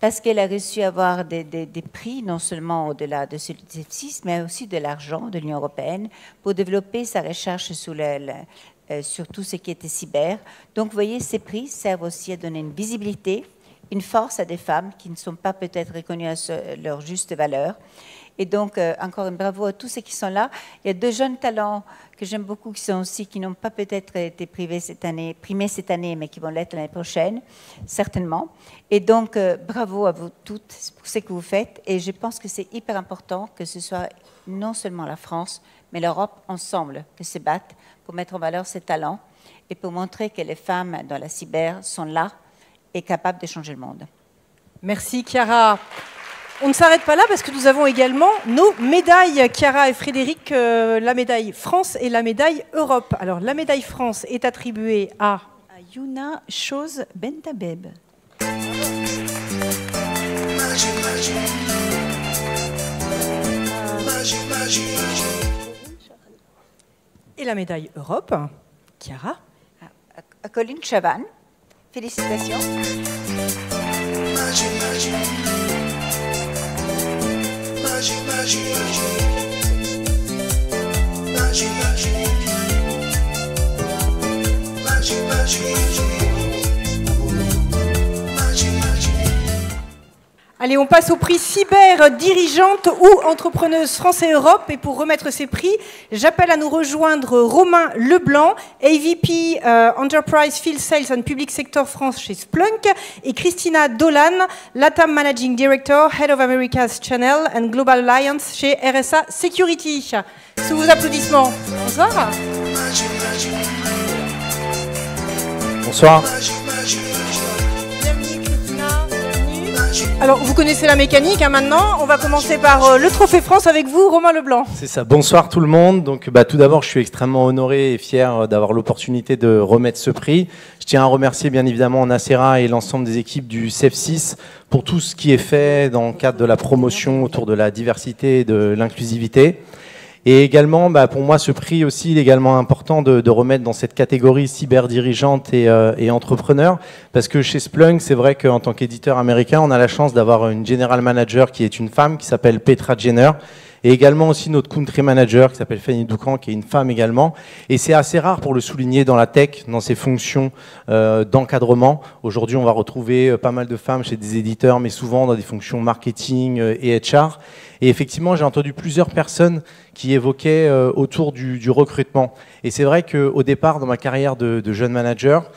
parce qu'elle a reçu avoir des prix, non seulement au-delà de celui de CEF6, mais aussi de l'argent de l'Union européenne, pour développer sa recherche sur tout ce qui était cyber. Donc, vous voyez, ces prix servent aussi à donner une visibilité, une force à des femmes qui ne sont pas peut-être reconnues à leur juste valeur. Et donc, encore un bravo à tous ceux qui sont là. Il y a 2 jeunes talents que j'aime beaucoup qui n'ont pas peut-être été primés cette année, mais qui vont l'être l'année prochaine, certainement. Et donc, bravo à vous toutes pour ce que vous faites. Et je pense que c'est hyper important que ce soit non seulement la France, mais l'Europe ensemble qui se battent pour mettre en valeur ces talents et pour montrer que les femmes dans la cyber sont là et capables de changer le monde. Merci, Chiara. On ne s'arrête pas là parce que nous avons également nos médailles, Chiara et Frédéric, la médaille France et la médaille Europe. Alors, la médaille France est attribuée à Yuna Chose Bentabeb. Et la médaille Europe, Chiara. À Colin Chavan. Félicitations. Allez, on passe au prix cyber dirigeante ou entrepreneuse France et Europe. Et pour remettre ces prix, j'appelle à nous rejoindre Romain Leblanc, AVP Enterprise Field Sales and Public Sector France chez Splunk, et Christina Dolan, LATAM Managing Director, Head of America's Channel and Global Alliance chez RSA Security. Sous vos applaudissements. Bonsoir. Bonsoir. Alors, vous connaissez la mécanique, hein, maintenant. On va commencer par le Trophée France avec vous, Romain Leblanc. C'est ça. Bonsoir tout le monde. Donc, tout d'abord, je suis extrêmement honoré et fier d'avoir l'opportunité de remettre ce prix. Je tiens à remercier bien évidemment Nacera et l'ensemble des équipes du CEF6 pour tout ce qui est fait dans le cadre de la promotion autour de la diversité et de l'inclusivité. Et également, pour moi, ce prix aussi, il est également important de remettre dans cette catégorie cyberdirigeante et entrepreneur, parce que chez Splunk, c'est vrai qu'en tant qu'éditeur américain, on a la chance d'avoir une general manager qui est une femme, qui s'appelle Petra Jenner, et également aussi notre country manager qui s'appelle Fanny Doucan, qui est une femme également. Et c'est assez rare pour le souligner dans la tech, dans ses fonctions d'encadrement. Aujourd'hui, on va retrouver pas mal de femmes chez des éditeurs, mais souvent dans des fonctions marketing et HR. Et effectivement, j'ai entendu plusieurs personnes qui évoquaient autour du recrutement. Et c'est vrai qu'au départ, dans ma carrière de jeune manager,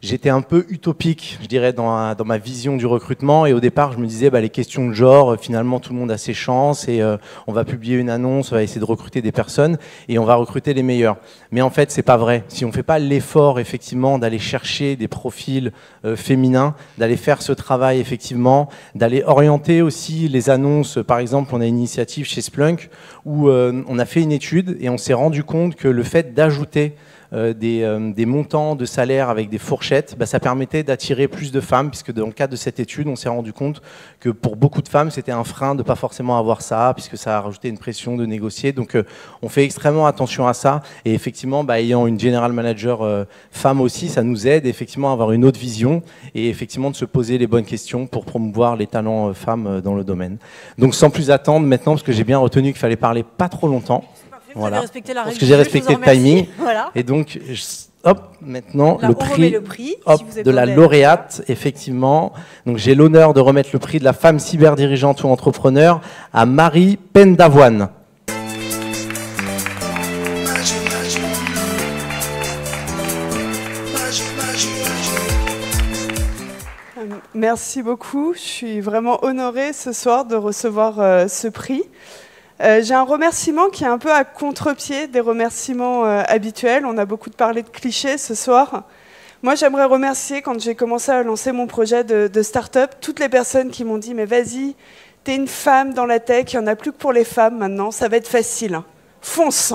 j'étais un peu utopique, je dirais, dans ma vision du recrutement. Et au départ, je me disais, les questions de genre, finalement, tout le monde a ses chances et on va publier une annonce, on va essayer de recruter des personnes et on va recruter les meilleurs. Mais en fait, c'est pas vrai. Si on fait pas l'effort, effectivement, d'aller chercher des profils féminins, d'aller faire ce travail, effectivement, d'aller orienter aussi les annonces. Par exemple, on a une initiative chez Splunk où on a fait une étude et on s'est rendu compte que le fait d'ajouter des montants de salaire avec des fourchettes, ça permettait d'attirer plus de femmes, puisque dans le cadre de cette étude, on s'est rendu compte que pour beaucoup de femmes, c'était un frein de ne pas forcément avoir ça, puisque ça a rajouté une pression de négocier. Donc on fait extrêmement attention à ça, et effectivement, ayant une general manager femme aussi, ça nous aide effectivement à avoir une autre vision, et effectivement de se poser les bonnes questions pour promouvoir les talents femmes dans le domaine. Donc sans plus attendre maintenant, parce que j'ai bien retenu qu'il fallait parler pas trop longtemps. Voilà. Parce que j'ai respecté le timing. Voilà. Et donc, maintenant, là, le prix, si de la lauréate, effectivement. Donc, j'ai l'honneur de remettre le prix de la femme cyberdirigeante ou entrepreneur à Marie Pendavoine. Merci beaucoup. Je suis vraiment honorée ce soir de recevoir ce prix. J'ai un remerciement qui est un peu à contre-pied des remerciements habituels. On a beaucoup parlé de clichés ce soir. Moi, j'aimerais remercier, quand j'ai commencé à lancer mon projet de start-up, toutes les personnes qui m'ont dit « Mais vas-y, t'es une femme dans la tech, il n'y en a plus que pour les femmes maintenant, ça va être facile. Fonce !»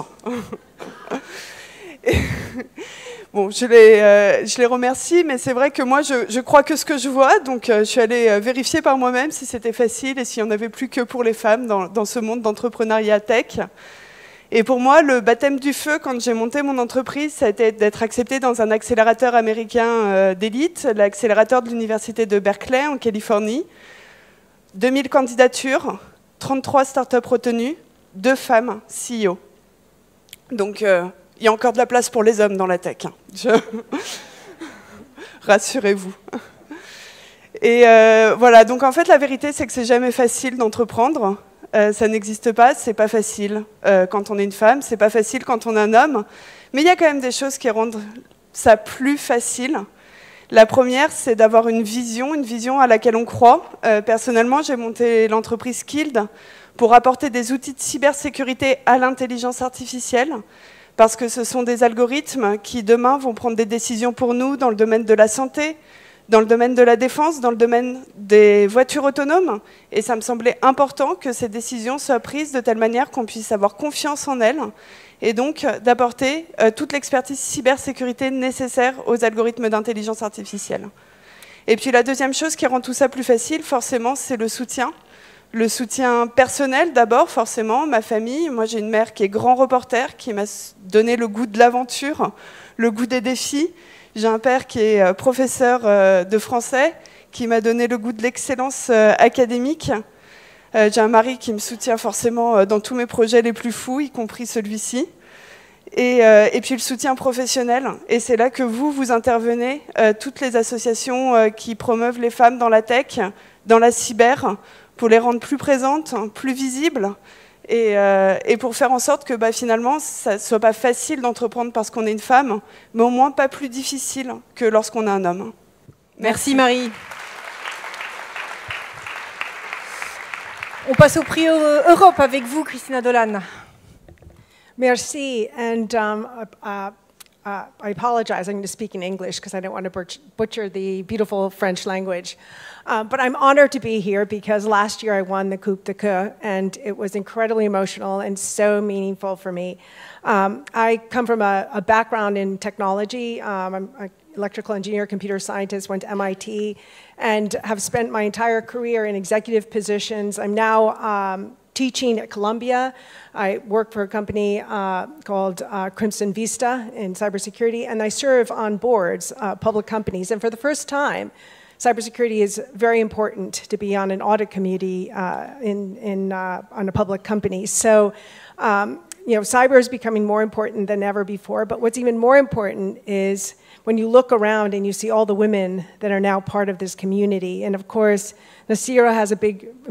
Bon, je les remercie, mais c'est vrai que moi, je crois que ce que je vois, donc je suis allée vérifier par moi-même si c'était facile et s'il n'y en avait plus que pour les femmes dans ce monde d'entrepreneuriat tech. Et pour moi, le baptême du feu, quand j'ai monté mon entreprise, ça a été d'être acceptée dans un accélérateur américain d'élite, l'accélérateur de l'université de Berkeley, en Californie. 2000 candidatures, 33 startups retenues, 2 femmes CEO. Donc, il y a encore de la place pour les hommes dans la tech. Rassurez-vous. Et voilà, donc en fait, la vérité, c'est que c'est jamais facile d'entreprendre. Ça n'existe pas, c'est pas facile quand on est une femme, c'est pas facile quand on est un homme. Mais il y a quand même des choses qui rendent ça plus facile. La première, c'est d'avoir une vision à laquelle on croit. Personnellement, j'ai monté l'entreprise Skilled pour apporter des outils de cybersécurité à l'intelligence artificielle, parce que ce sont des algorithmes qui, demain, vont prendre des décisions pour nous dans le domaine de la santé, dans le domaine de la défense, dans le domaine des voitures autonomes. Et ça me semblait important que ces décisions soient prises de telle manière qu'on puisse avoir confiance en elles, et donc d'apporter toute l'expertise cybersécurité nécessaire aux algorithmes d'intelligence artificielle. Et puis la deuxième chose qui rend tout ça plus facile, forcément, c'est le soutien. Le soutien personnel d'abord, forcément, ma famille. Moi, j'ai une mère qui est grand reporter, qui m'a donné le goût de l'aventure, le goût des défis. J'ai un père qui est professeur de français, qui m'a donné le goût de l'excellence académique. J'ai un mari qui me soutient forcément dans tous mes projets les plus fous, y compris celui-ci. Et puis le soutien professionnel. Et c'est là que vous intervenez, toutes les associations qui promeuvent les femmes dans la tech, dans la cyber, pour les rendre plus présentes, plus visibles, et pour faire en sorte que finalement, ça ne soit pas facile d'entreprendre parce qu'on est une femme, mais au moins pas plus difficile que lorsqu'on est un homme. Merci Marie. On passe au prix Europe avec vous, Christina Dolan. Merci, and I apologize, I'm going to speak in English because I don't want to butcher the beautiful French language. But I'm honored to be here because last year I won the Coupe de Coeur, and it was incredibly emotional and so meaningful for me. I come from a background in technology. I'm an electrical engineer, computer scientist, went to MIT, and have spent my entire career in executive positions. I'm now teaching at Columbia. I work for a company called Crimson Vista in cybersecurity, and I serve on boards, public companies. And for the first time, cybersecurity is very important to be on an audit committee on a public company. So, cyber is becoming more important than ever before. But what's even more important is when you look around and you see all the women that are now part of this community. And of course, Nasira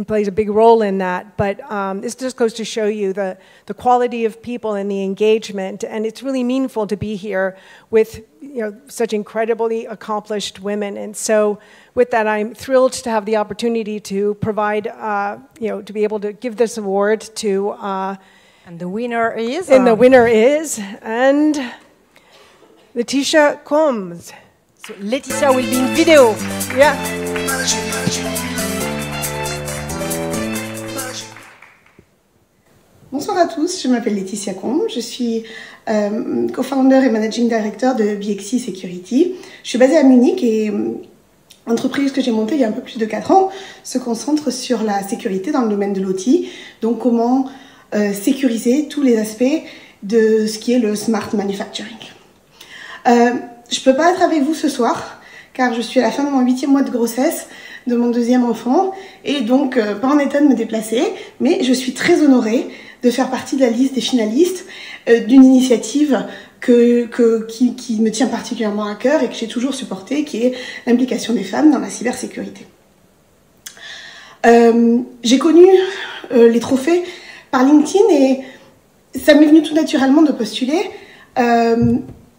plays a big role in that, but this just goes to show you the quality of people and the engagement, and it's really meaningful to be here with such incredibly accomplished women. And so with that, I'm thrilled to have the opportunity to provide, to be able to give this award to... and the winner is? And Laetitia Combs. So Laetitia will be in video. Yeah. Bonsoir à tous, je m'appelle Laetitia Combs, je suis co-founder et managing director de BXC Security. Je suis basée à Munich et l'entreprise que j'ai montée il y a un peu plus de 4 ans se concentre sur la sécurité dans le domaine de l'OT, donc comment sécuriser tous les aspects de ce qui est le smart manufacturing. Je ne peux pas être avec vous ce soir car je suis à la fin de mon 8e mois de grossesse de mon 2e enfant et donc pas en état de me déplacer, mais je suis très honorée de faire partie de la liste des finalistes d'une initiative qui me tient particulièrement à cœur et que j'ai toujours supportée, qui est l'implication des femmes dans la cybersécurité. J'ai connu les trophées par LinkedIn et ça m'est venu tout naturellement de postuler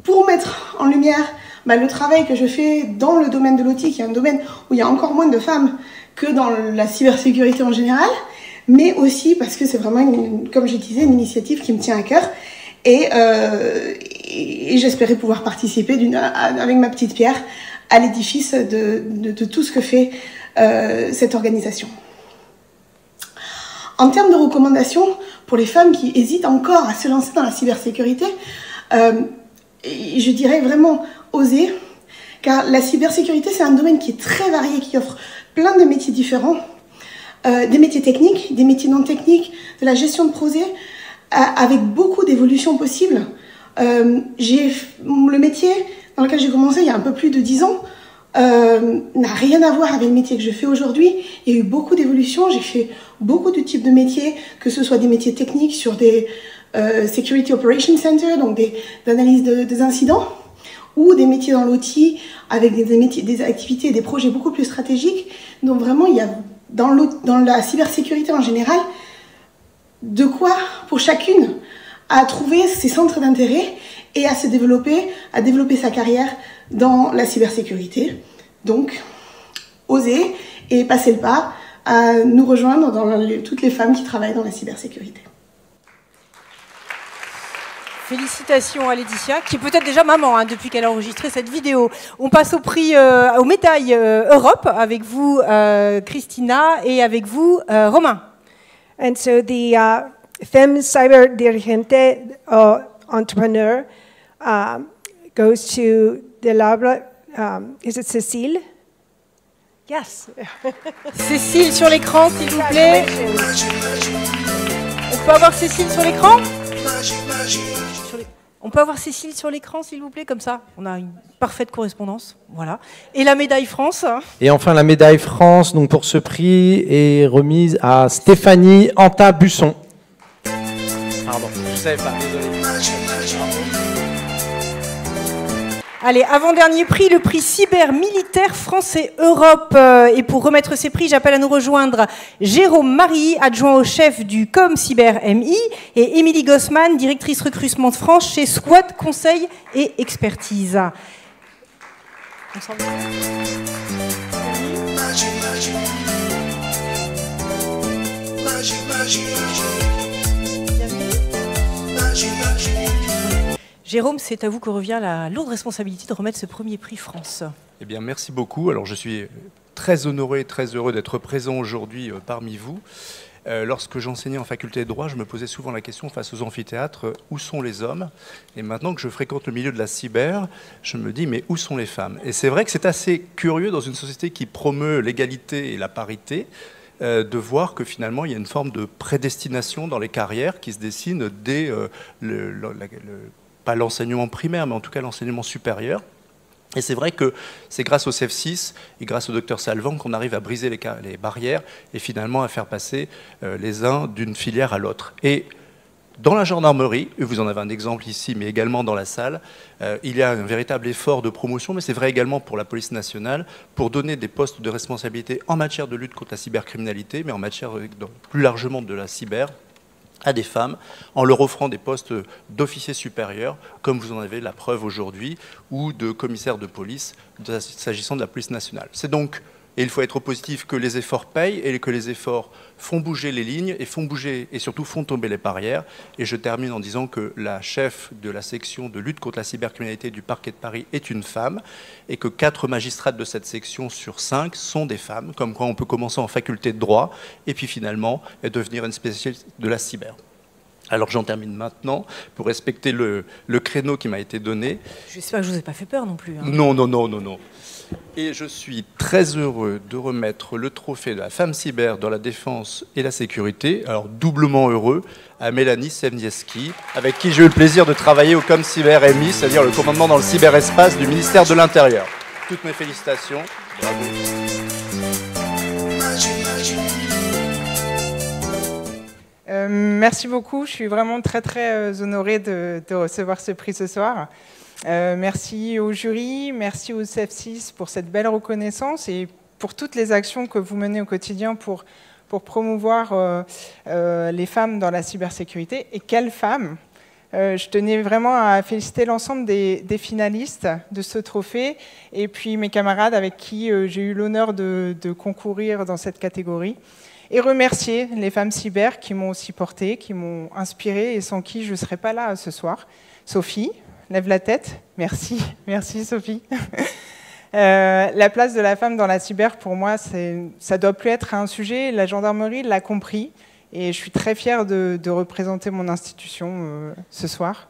pour mettre en lumière le travail que je fais dans le domaine de l'OT, qui est un domaine où il y a encore moins de femmes que dans la cybersécurité en général, mais aussi parce que c'est vraiment, comme je disais, une initiative qui me tient à cœur Et j'espérais pouvoir participer avec ma petite pierre à l'édifice de tout ce que fait cette organisation. En termes de recommandations, pour les femmes qui hésitent encore à se lancer dans la cybersécurité, je dirais vraiment oser, car la cybersécurité, c'est un domaine qui est très varié, qui offre plein de métiers différents, des métiers techniques, des métiers non techniques, de la gestion de projet, avec beaucoup d'évolutions possibles. Le métier dans lequel j'ai commencé il y a un peu plus de 10 ans n'a rien à voir avec le métier que je fais aujourd'hui. Il y a eu beaucoup d'évolutions, j'ai fait beaucoup de types de métiers, que ce soit des métiers techniques sur des Security Operations Center, donc d'analyse des incidents, ou des métiers dans l'OT avec des activités et des projets beaucoup plus stratégiques. Donc vraiment, il y a dans la cybersécurité en général de quoi pour chacune à trouver ses centres d'intérêt et à se développer, à développer sa carrière dans la cybersécurité. Donc, oser et passer le pas à nous rejoindre dans toutes les femmes qui travaillent dans la cybersécurité. Félicitations à Laetitia, qui est peut-être déjà maman depuis qu'elle a enregistré cette vidéo. On passe au prix, aux médailles Europe, avec vous Christina et avec vous Romain. And so the Femme Cyber Dirigente Entrepreneur goes to the Labra, is it Cécile? Yes. Cécile sur l'écran, s'il vous plaît. On peut avoir Cécile sur l'écran ? On peut avoir Cécile sur l'écran, s'il vous plaît, comme ça. On a une parfaite correspondance. Voilà. Et la médaille France. Et enfin, la médaille France, donc pour ce prix, est remise à Stéphanie Anta-Busson. Pardon, je ne savais pas, désolé. Allez, avant-dernier prix, le prix Cyber Militaire Français Europe. Et pour remettre ces prix, j'appelle à nous rejoindre Jérôme Marie, adjoint au chef du COM Cyber MI, et Émilie Gossman, directrice recrutement de France chez Squad Conseil et Expertise. Jérôme, c'est à vous que revient la lourde responsabilité de remettre ce premier prix France. Eh bien, merci beaucoup. Alors, je suis très honoré, très heureux d'être présent aujourd'hui parmi vous. Lorsque j'enseignais en faculté de droit, je me posais souvent la question face aux amphithéâtres, où sont les hommes? Et maintenant que je fréquente le milieu de la cyber, je me dis, mais où sont les femmes? Et c'est vrai que c'est assez curieux dans une société qui promeut l'égalité et la parité, de voir que finalement il y a une forme de prédestination dans les carrières qui se dessine dès pas l'enseignement primaire, mais en tout cas l'enseignement supérieur. Et c'est vrai que c'est grâce au CEF6 et grâce au docteur Salvan qu'on arrive à briser les barrières et finalement à faire passer les uns d'une filière à l'autre. Et dans la gendarmerie, et vous en avez un exemple ici, mais également dans la salle, il y a un véritable effort de promotion, mais c'est vrai également pour la police nationale, pour donner des postes de responsabilité en matière de lutte contre la cybercriminalité, mais en matière plus largement de la cyber, à des femmes, en leur offrant des postes d'officiers supérieurs, comme vous en avez la preuve aujourd'hui, ou de commissaire de police, s'agissant de la police nationale. C'est donc, et il faut être positif, que les efforts payent et que les efforts font bouger les lignes et font bouger et surtout font tomber les barrières. Et je termine en disant que la chef de la section de lutte contre la cybercriminalité du parquet de Paris est une femme et que 4 magistrates de cette section sur 5 sont des femmes, comme quoi on peut commencer en faculté de droit et puis finalement devenir une spécialiste de la cyber. Alors j'en termine maintenant pour respecter le créneau qui m'a été donné. J'espère que je ne vous ai pas fait peur non plus. Hein. Non, non, non, non, non. Et je suis très heureux de remettre le trophée de la femme cyber dans la défense et la sécurité, alors doublement heureux, à Mélanie Semnieski, avec qui j'ai eu le plaisir de travailler au COM Cyber MI, c'est-à-dire le commandement dans le cyberespace du ministère de l'Intérieur. Toutes mes félicitations. Bravo. Merci beaucoup, je suis vraiment très honorée de recevoir ce prix ce soir. Merci au jury, merci au CEF6 pour cette belle reconnaissance et pour toutes les actions que vous menez au quotidien pour promouvoir les femmes dans la cybersécurité. Et quelles femmes! Je tenais vraiment à féliciter l'ensemble des finalistes de ce trophée et puis mes camarades avec qui j'ai eu l'honneur de concourir dans cette catégorie. Et remercier les femmes cyber qui m'ont aussi portée, qui m'ont inspirée et sans qui je ne serais pas là ce soir. Sophie, lève la tête. Merci, merci Sophie. La place de la femme dans la cyber, pour moi, ça ne doit plus être un sujet. La gendarmerie l'a compris et je suis très fière de représenter mon institution ce soir.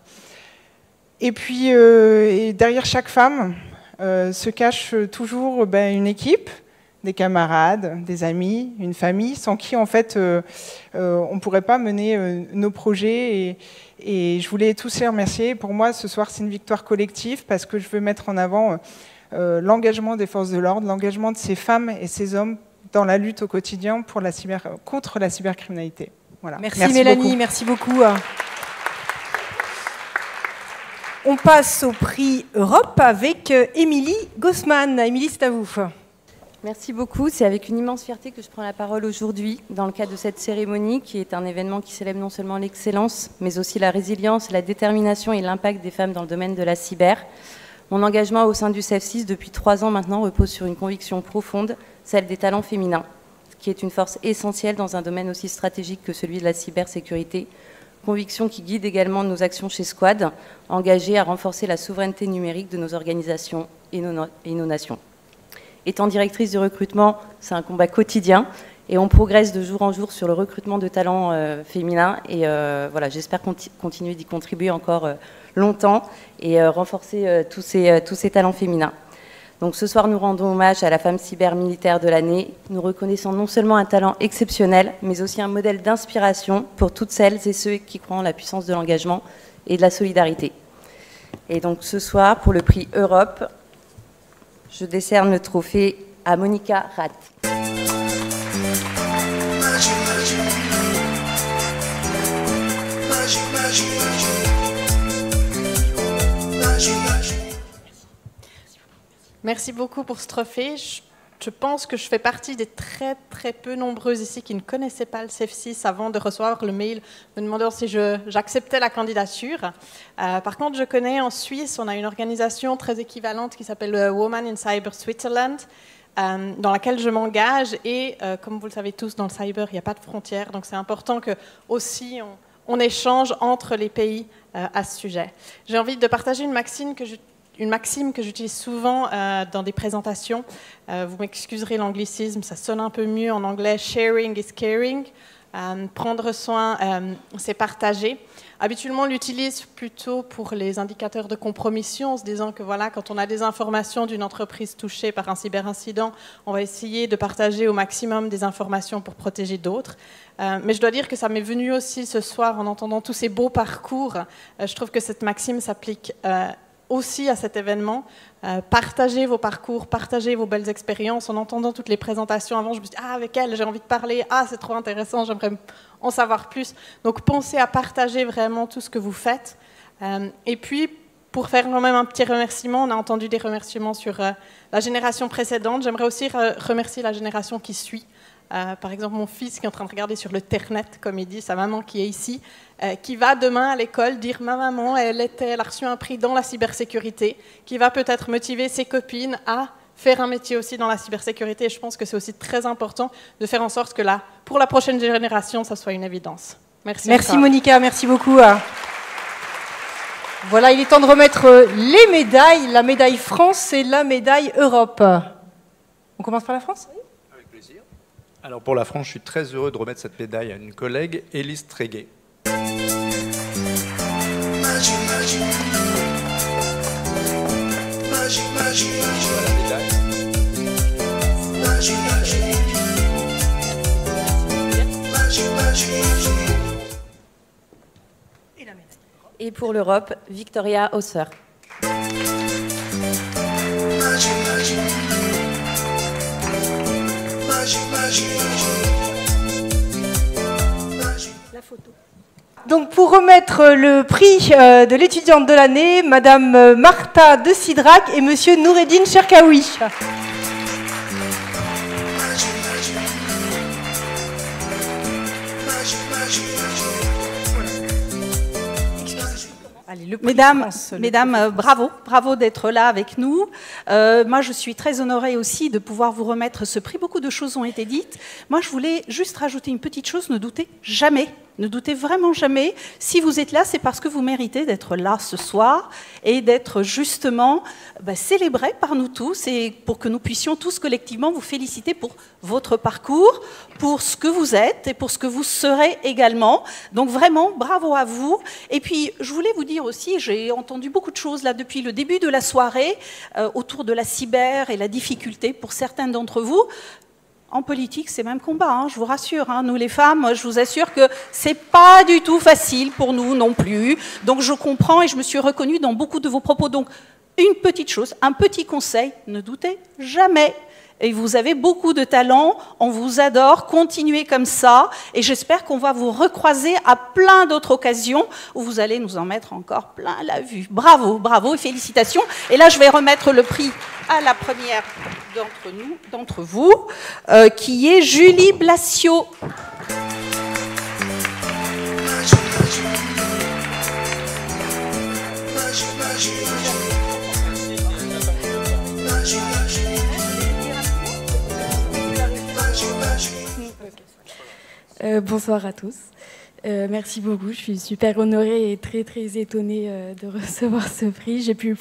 Et puis, et derrière chaque femme se cache toujours une équipe, des camarades, des amis, une famille, sans qui, en fait, on ne pourrait pas mener nos projets. Et je voulais tous les remercier. Pour moi, ce soir, c'est une victoire collective parce que je veux mettre en avant l'engagement des forces de l'ordre, l'engagement de ces femmes et ces hommes dans la lutte au quotidien pour contre la cybercriminalité. Voilà. Merci Mélanie, beaucoup. Merci beaucoup. On passe au prix Europe avec Émilie Gossman. Émilie, c'est à vous. Merci beaucoup. C'est avec une immense fierté que je prends la parole aujourd'hui dans le cadre de cette cérémonie qui est un événement qui célèbre non seulement l'excellence, mais aussi la résilience, la détermination et l'impact des femmes dans le domaine de la cyber. Mon engagement au sein du CEF6 depuis 3 ans maintenant repose sur une conviction profonde, celle des talents féminins, qui est une force essentielle dans un domaine aussi stratégique que celui de la cybersécurité. Conviction qui guide également nos actions chez Squad, engagées à renforcer la souveraineté numérique de nos organisations et nos nations. Étant directrice de recrutement, c'est un combat quotidien et on progresse de jour en jour sur le recrutement de talents féminins et voilà, j'espère continuer d'y contribuer encore longtemps et renforcer tous ces talents féminins. Donc ce soir, nous rendons hommage à la femme cyber militaire de l'année. Nous reconnaissons non seulement un talent exceptionnel, mais aussi un modèle d'inspiration pour toutes celles et ceux qui croient en la puissance de l'engagement et de la solidarité. Et donc ce soir, pour le prix Europe, je décerne le trophée à Monica Rath. Merci beaucoup pour ce trophée. Je pense que je fais partie des très peu nombreuses ici qui ne connaissaient pas le CEF6 avant de recevoir le mail me demandant si j'acceptais la candidature. Par contre, je connais en Suisse, on a une organisation très équivalente qui s'appelle Women in Cyber Switzerland, dans laquelle je m'engage. Et comme vous le savez tous, dans le cyber, il n'y a pas de frontières. Donc c'est important que aussi on échange entre les pays à ce sujet. J'ai envie de partager une maxime que j'utilise souvent dans des présentations. Vous m'excuserez l'anglicisme, ça sonne un peu mieux en anglais. Sharing is caring. Prendre soin, c'est partager. Habituellement, on l'utilise plutôt pour les indicateurs de compromission, en se disant que voilà, quand on a des informations d'une entreprise touchée par un cyberincident, on va essayer de partager au maximum des informations pour protéger d'autres. Mais je dois dire que ça m'est venu aussi ce soir en entendant tous ces beaux parcours. Je trouve que cette maxime s'applique aussi à cet événement. Partagez vos parcours, partagez vos belles expériences. En entendant toutes les présentations avant, je me suis dit, avec elle, j'ai envie de parler. C'est trop intéressant, j'aimerais en savoir plus. Donc, pensez à partager vraiment tout ce que vous faites. Et puis, pour faire quand même un petit remerciement, on a entendu des remerciements sur la génération précédente. J'aimerais aussi remercier la génération qui suit. Par exemple, mon fils qui est en train de regarder sur le Ternet, comme il dit, sa maman qui est ici, qui va demain à l'école dire « Ma maman, elle a reçu un prix dans la cybersécurité », qui va peut-être motiver ses copines à faire un métier aussi dans la cybersécurité. Et je pense que c'est aussi très important de faire en sorte que pour la prochaine génération, ça soit une évidence. Merci. Merci Monica, merci beaucoup. Voilà, il est temps de remettre les médailles, la médaille France et la médaille Europe. On commence par la France ? Avec plaisir. Alors pour la France, je suis très heureux de remettre cette médaille à une collègue, Élise Tréguet. Et pour l'Europe, Victoria Hausser. La photo. Donc pour remettre le prix de l'étudiante de l'année, Madame Martha de Sidrac et Monsieur Noureddin Cherkaoui. Allez, le prix Mesdames, France, bravo d'être là avec nous. Moi, je suis très honorée aussi de pouvoir vous remettre ce prix. Beaucoup de choses ont été dites. Moi, je voulais juste rajouter une petite chose. Ne doutez jamais, ne doutez vraiment jamais. Si vous êtes là, c'est parce que vous méritez d'être là ce soir et d'être justement célébré par nous tous et pour que nous puissions tous collectivement vous féliciter pour votre parcours, pour ce que vous êtes et pour ce que vous serez également. Donc vraiment, bravo à vous. Et puis, je voulais vous dire aussi, j'ai entendu beaucoup de choses là depuis le début de la soirée autour de la cyber et la difficulté pour certains d'entre vous. En politique, c'est même combat, hein, je vous rassure. Hein, nous les femmes, je vous assure que c'est pas du tout facile pour nous non plus. Donc je comprends et je me suis reconnue dans beaucoup de vos propos. Donc une petite chose, un petit conseil, ne doutez jamais. Et vous avez beaucoup de talent, on vous adore, continuez comme ça. Et j'espère qu'on va vous recroiser à plein d'autres occasions où vous allez nous en mettre encore plein la vue. Bravo, bravo et félicitations. Et là, je vais remettre le prix à la première d'entre vous, qui est Julie Blassiot. Bonsoir à tous. Merci beaucoup. Je suis super honorée et très très étonnée de recevoir ce prix. J'ai pu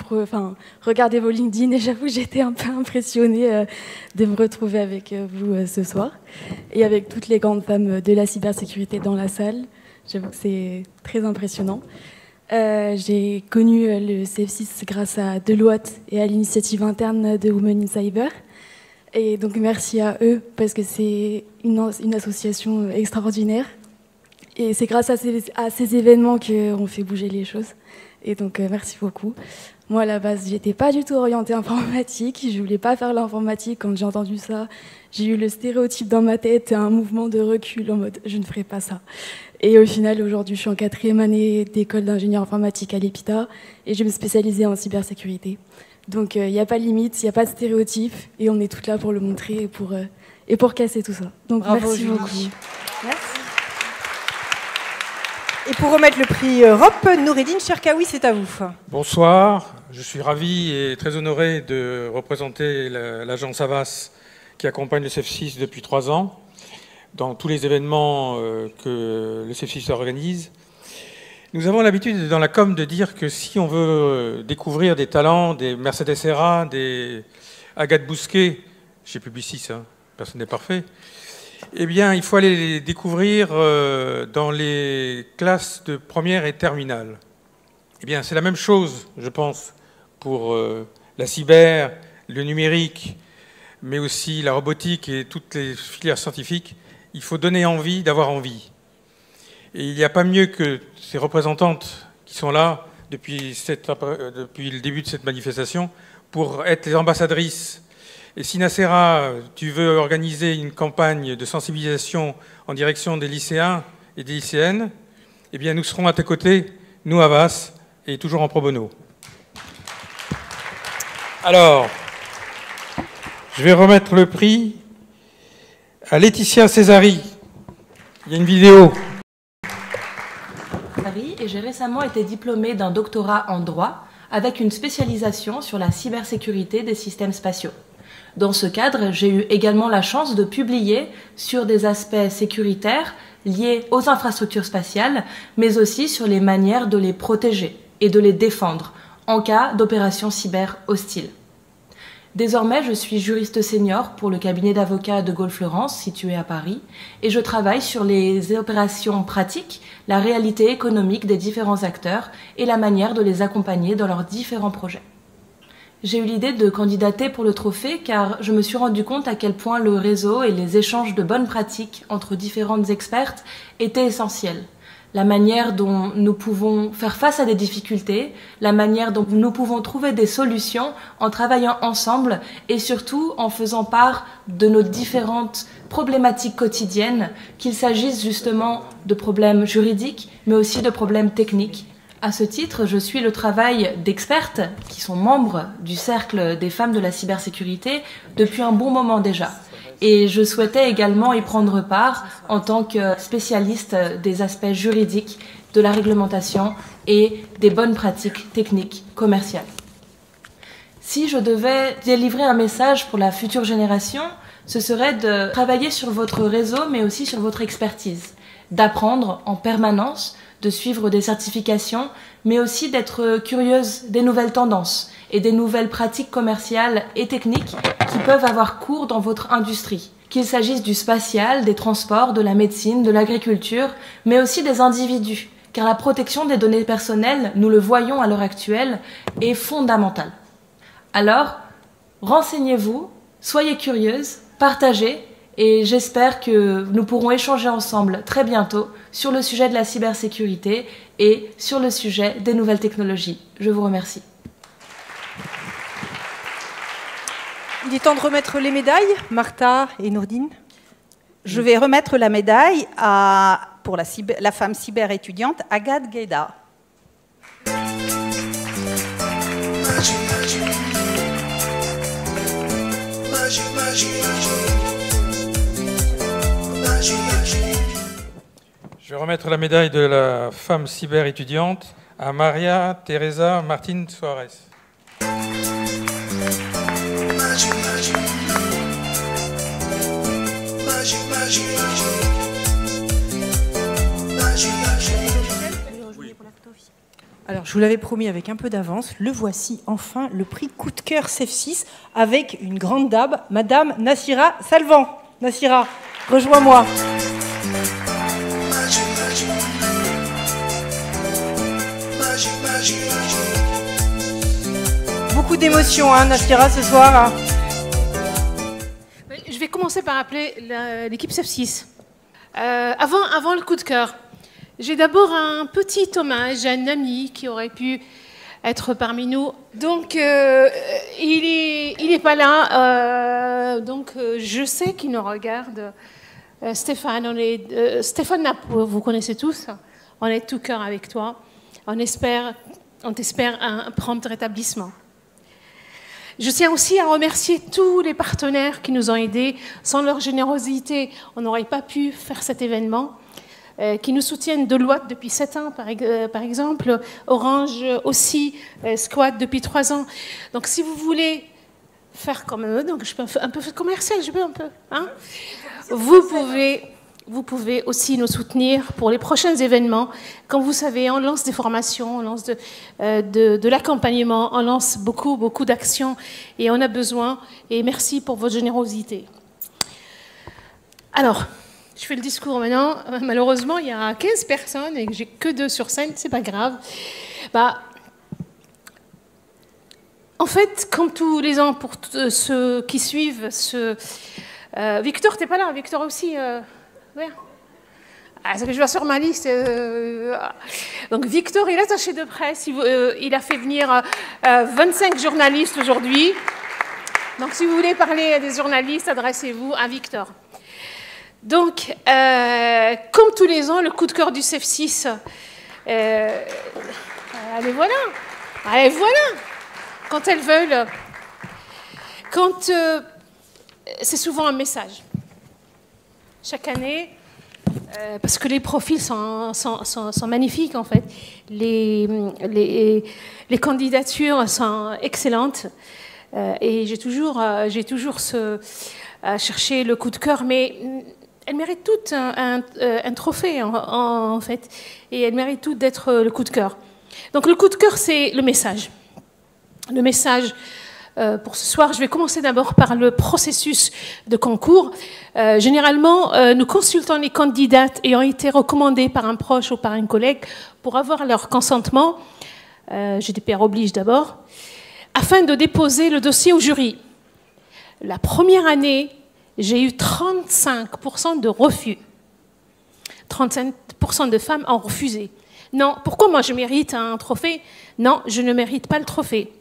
regarder vos LinkedIn et j'avoue que j'étais un peu impressionnée de me retrouver avec vous ce soir et avec toutes les grandes femmes de la cybersécurité dans la salle. J'avoue que c'est très impressionnant. J'ai connu le CF6 grâce à Deloitte et à l'initiative interne de Women in Cyber. Et donc merci à eux parce que c'est une association extraordinaire. Et c'est grâce à ces événements qu'on fait bouger les choses. Et donc merci beaucoup. Moi à la base, j'étais pas du tout orientée informatique. Je voulais pas faire l'informatique. Quand j'ai entendu ça, j'ai eu le stéréotype dans ma tête et un mouvement de recul en mode je ne ferai pas ça. Et au final, aujourd'hui, je suis en 4e année d'école d'ingénieur informatique à l'EPITA et je vais me spécialiser en cybersécurité. Donc il n'y a pas de limite, il n'y a pas de stéréotype et on est toutes là pour le montrer et pour casser tout ça. Donc bravo, merci Julie. beaucoup. Merci. Et pour remettre le prix Europe, Noureddine Cherkaoui, c'est à vous. Bonsoir, je suis ravi et très honoré de représenter l'agence Havas qui accompagne le CEF6 depuis 3 ans dans tous les événements que le CEF6 organise. Nous avons l'habitude dans la com de dire que si on veut découvrir des talents, des Mercedes Serra, des Agathe Bousquet, chez Publicis, hein, personne n'est parfait, eh bien il faut aller les découvrir dans les classes de première et terminale. Eh bien c'est la même chose, je pense, pour la cyber, le numérique, mais aussi la robotique et toutes les filières scientifiques. Il faut donner envie d'avoir envie. Et il n'y a pas mieux que ces représentantes qui sont là depuis le début de cette manifestation pour être les ambassadrices. Et si Nacera, tu veux organiser une campagne de sensibilisation en direction des lycéens et des lycéennes, eh bien nous serons à tes côtés, nous Havas, et toujours en pro bono. Alors, je vais remettre le prix à Laetitia Césari. Il y a une vidéo. Et j'ai récemment été diplômée d'un doctorat en droit avec une spécialisation sur la cybersécurité des systèmes spatiaux. Dans ce cadre, j'ai eu également la chance de publier sur des aspects sécuritaires liés aux infrastructures spatiales, mais aussi sur les manières de les protéger et de les défendre en cas d'opérations cyber hostiles. Désormais, je suis juriste senior pour le cabinet d'avocats de Gaulle-Fleurance, situé à Paris, et je travaille sur les opérations pratiques, la réalité économique des différents acteurs et la manière de les accompagner dans leurs différents projets. J'ai eu l'idée de candidater pour le trophée car je me suis rendu compte à quel point le réseau et les échanges de bonnes pratiques entre différentes expertes étaient essentiels. La manière dont nous pouvons faire face à des difficultés, la manière dont nous pouvons trouver des solutions en travaillant ensemble et surtout en faisant part de nos différentes problématiques quotidiennes, qu'il s'agisse justement de problèmes juridiques, mais aussi de problèmes techniques. À ce titre, je suis le travail d'expertes qui sont membres du cercle des femmes de la cybersécurité depuis un bon moment déjà. Et je souhaitais également y prendre part en tant que spécialiste des aspects juridiques de la réglementation et des bonnes pratiques techniques commerciales. Si je devais délivrer un message pour la future génération, ce serait de travailler sur votre réseau, mais aussi sur votre expertise, d'apprendre en permanence, de suivre des certifications, mais aussi d'être curieuse des nouvelles tendances et des nouvelles pratiques commerciales et techniques qui peuvent avoir cours dans votre industrie. Qu'il s'agisse du spatial, des transports, de la médecine, de l'agriculture, mais aussi des individus, car la protection des données personnelles, nous le voyons à l'heure actuelle, est fondamentale. Alors, renseignez-vous, soyez curieuse, partagez, et j'espère que nous pourrons échanger ensemble très bientôt sur le sujet de la cybersécurité et sur le sujet des nouvelles technologies. Je vous remercie. Il est temps de remettre les médailles, Martha et Nourdine. Je vais remettre la médaille pour la femme cyber étudiante, Agathe Gueda. Je vais remettre la médaille de la femme cyber étudiante à Maria Teresa Martin Suarez. Alors, je vous l'avais promis avec un peu d'avance, le voici enfin, le prix coup de cœur CEF6 avec une grande dame, Madame Nassira Salvan. Nassira, rejoins-moi. Beaucoup d'émotions, hein, Nassira, ce soir. Je vais commencer par appeler l'équipe CEF6. Avant le coup de cœur, j'ai d'abord un petit hommage à un ami qui aurait pu être parmi nous. Donc, il n'est pas là. Donc, je sais qu'il nous regarde. Stéphane, Stéphane Napo, vous connaissez tous. On est de tout cœur avec toi. On t'espère un prompt rétablissement. Je tiens aussi à remercier tous les partenaires qui nous ont aidés. Sans leur générosité, on n'aurait pas pu faire cet événement. Qui nous soutiennent Deloitte depuis 7 ans, par exemple, Orange aussi, Squad depuis 3 ans. Donc si vous voulez faire comme eux, donc je peux un peu commercial, je peux un peu, hein, vous pouvez aussi nous soutenir pour les prochains événements. Comme vous savez, on lance des formations, on lance de l'accompagnement, on lance beaucoup d'actions et on a besoin. Et merci pour votre générosité. Alors, je fais le discours maintenant. Malheureusement, il y a 15 personnes et que j'ai que 2 sur scène, c'est pas grave. En fait, comme tous les ans, pour ceux qui suivent Victor, t'es pas là, Victor aussi. Ouais. C'est que je vois sur ma liste. Donc Victor, il est attaché de presse. Il a fait venir 25 journalistes aujourd'hui. Donc si vous voulez parler à des journalistes, adressez-vous à Victor. Donc, comme tous les ans, le coup de cœur du CEF6. Allez, voilà. Allez, voilà. Quand elles veulent. C'est souvent un message. Chaque année, parce que les profils sont magnifiques, en fait. Les candidatures sont excellentes. Et j'ai toujours cherché le coup de cœur, mais elles méritent toutes un trophée, en fait. Et elles méritent toutes d'être le coup de cœur. Donc le coup de cœur, c'est le message. Le message, pour ce soir, je vais commencer d'abord par le processus de concours. Généralement, nous consultons les candidates ayant été recommandées par un proche ou par un collègue pour avoir leur consentement. GDPR oblige d'abord, afin de déposer le dossier au jury. La première année, j'ai eu 35% de refus. 35% de femmes ont refusé. Non, pourquoi moi je mérite un trophée? Non, je ne mérite pas le trophée.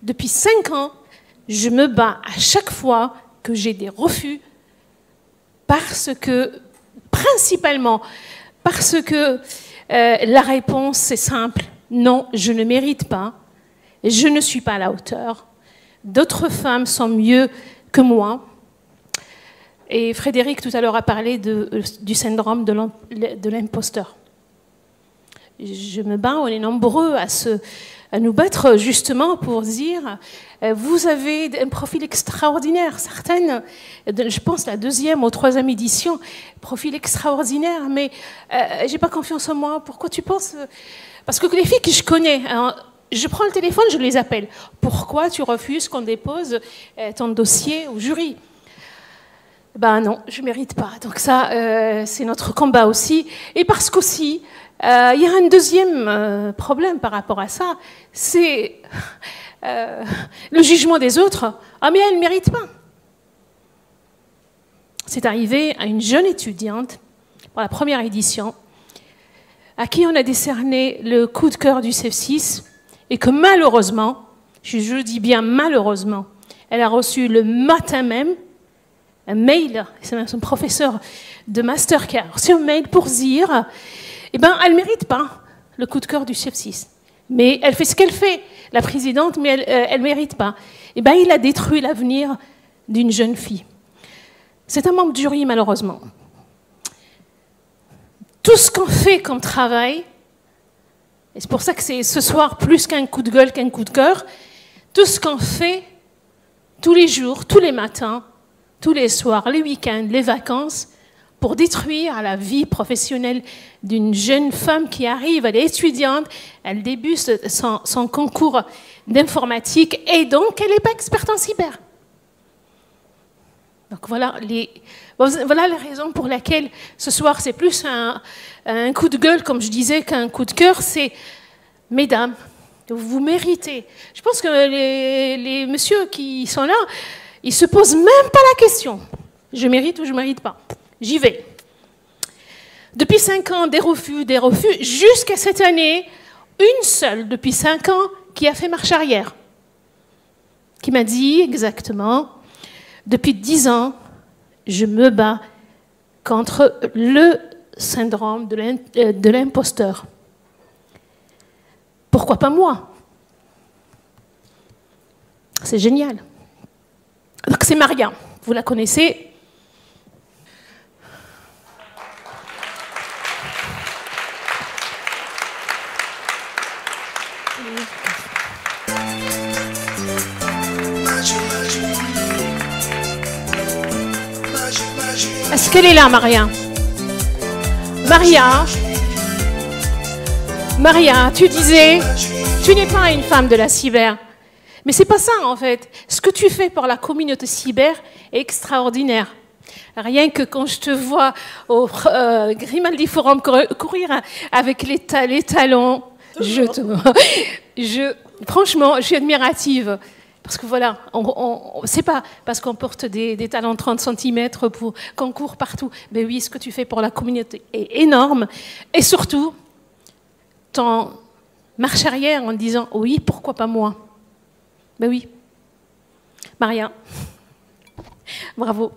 Depuis 5 ans, je me bats à chaque fois que j'ai des refus principalement parce que la réponse est simple. Non, je ne mérite pas. Je ne suis pas à la hauteur. D'autres femmes sont mieux que moi. Et Frédéric, tout à l'heure, a parlé du syndrome de l'imposteur. je me bats, on est nombreux à nous battre justement pour dire vous avez un profil extraordinaire. Certaines, je pense la 2e ou 3e édition, profil extraordinaire, mais j'ai pas confiance en moi. Pourquoi tu penses Parce que les filles que je connais, je prends le téléphone, je les appelle. Pourquoi tu refuses qu'on dépose ton dossier au jury? Ben non, je ne mérite pas. Donc ça, c'est notre combat aussi. Et parce qu'aussi, il y a un deuxième problème par rapport à ça, c'est le jugement des autres. Ah mais elle ne mérite pas. C'est arrivé à une jeune étudiante, pour la première édition, à qui on a décerné le coup de cœur du CEF6, et que malheureusement, je dis bien malheureusement, elle a reçu le matin même un mail, c'est même son professeur de master qui a reçu un mail pour dire eh ben, elle ne mérite pas le coup de cœur du CEF6. Mais elle fait ce qu'elle fait, la présidente, mais elle ne mérite pas. Eh ben, il a détruit l'avenir d'une jeune fille. C'est un membre du jury, malheureusement. Tout ce qu'on fait comme travail, et c'est pour ça que c'est ce soir plus qu'un coup de gueule, qu'un coup de cœur, tout ce qu'on fait tous les jours, tous les matins, tous les soirs, les week-ends, les vacances, pour détruire la vie professionnelle d'une jeune femme qui arrive, elle est étudiante, elle débute son concours d'informatique et donc elle n'est pas experte en cyber. Donc voilà les raisons pour lesquelles ce soir c'est plus un coup de gueule, comme je disais, qu'un coup de cœur. C'est, mesdames, vous méritez. Je pense que les messieurs qui sont là, ils ne se posent même pas la question. Je mérite ou je ne mérite pas. J'y vais. Depuis 5 ans, des refus, jusqu'à cette année, une seule depuis 5 ans qui a fait marche arrière, qui m'a dit exactement, depuis 10 ans, je me bats contre le syndrome de l'imposteur. Pourquoi pas moi? C'est génial. Donc c'est Maria, vous la connaissez. Est-ce qu'elle est là, Maria? Maria, tu disais, tu n'es pas une femme de la cyber. Mais c'est pas ça, en fait. Ce que tu fais pour la communauté cyber est extraordinaire. Rien que quand je te vois au Grimaldi Forum courir avec les talons, franchement, je suis admirative. Parce que voilà, c'est pas parce qu'on porte des talons de 30 cm qu'on court partout. Mais oui, ce que tu fais pour la communauté est énorme. Et surtout, ton marche arrière en disant oui, pourquoi pas moi? Ben oui. Maria, bravo.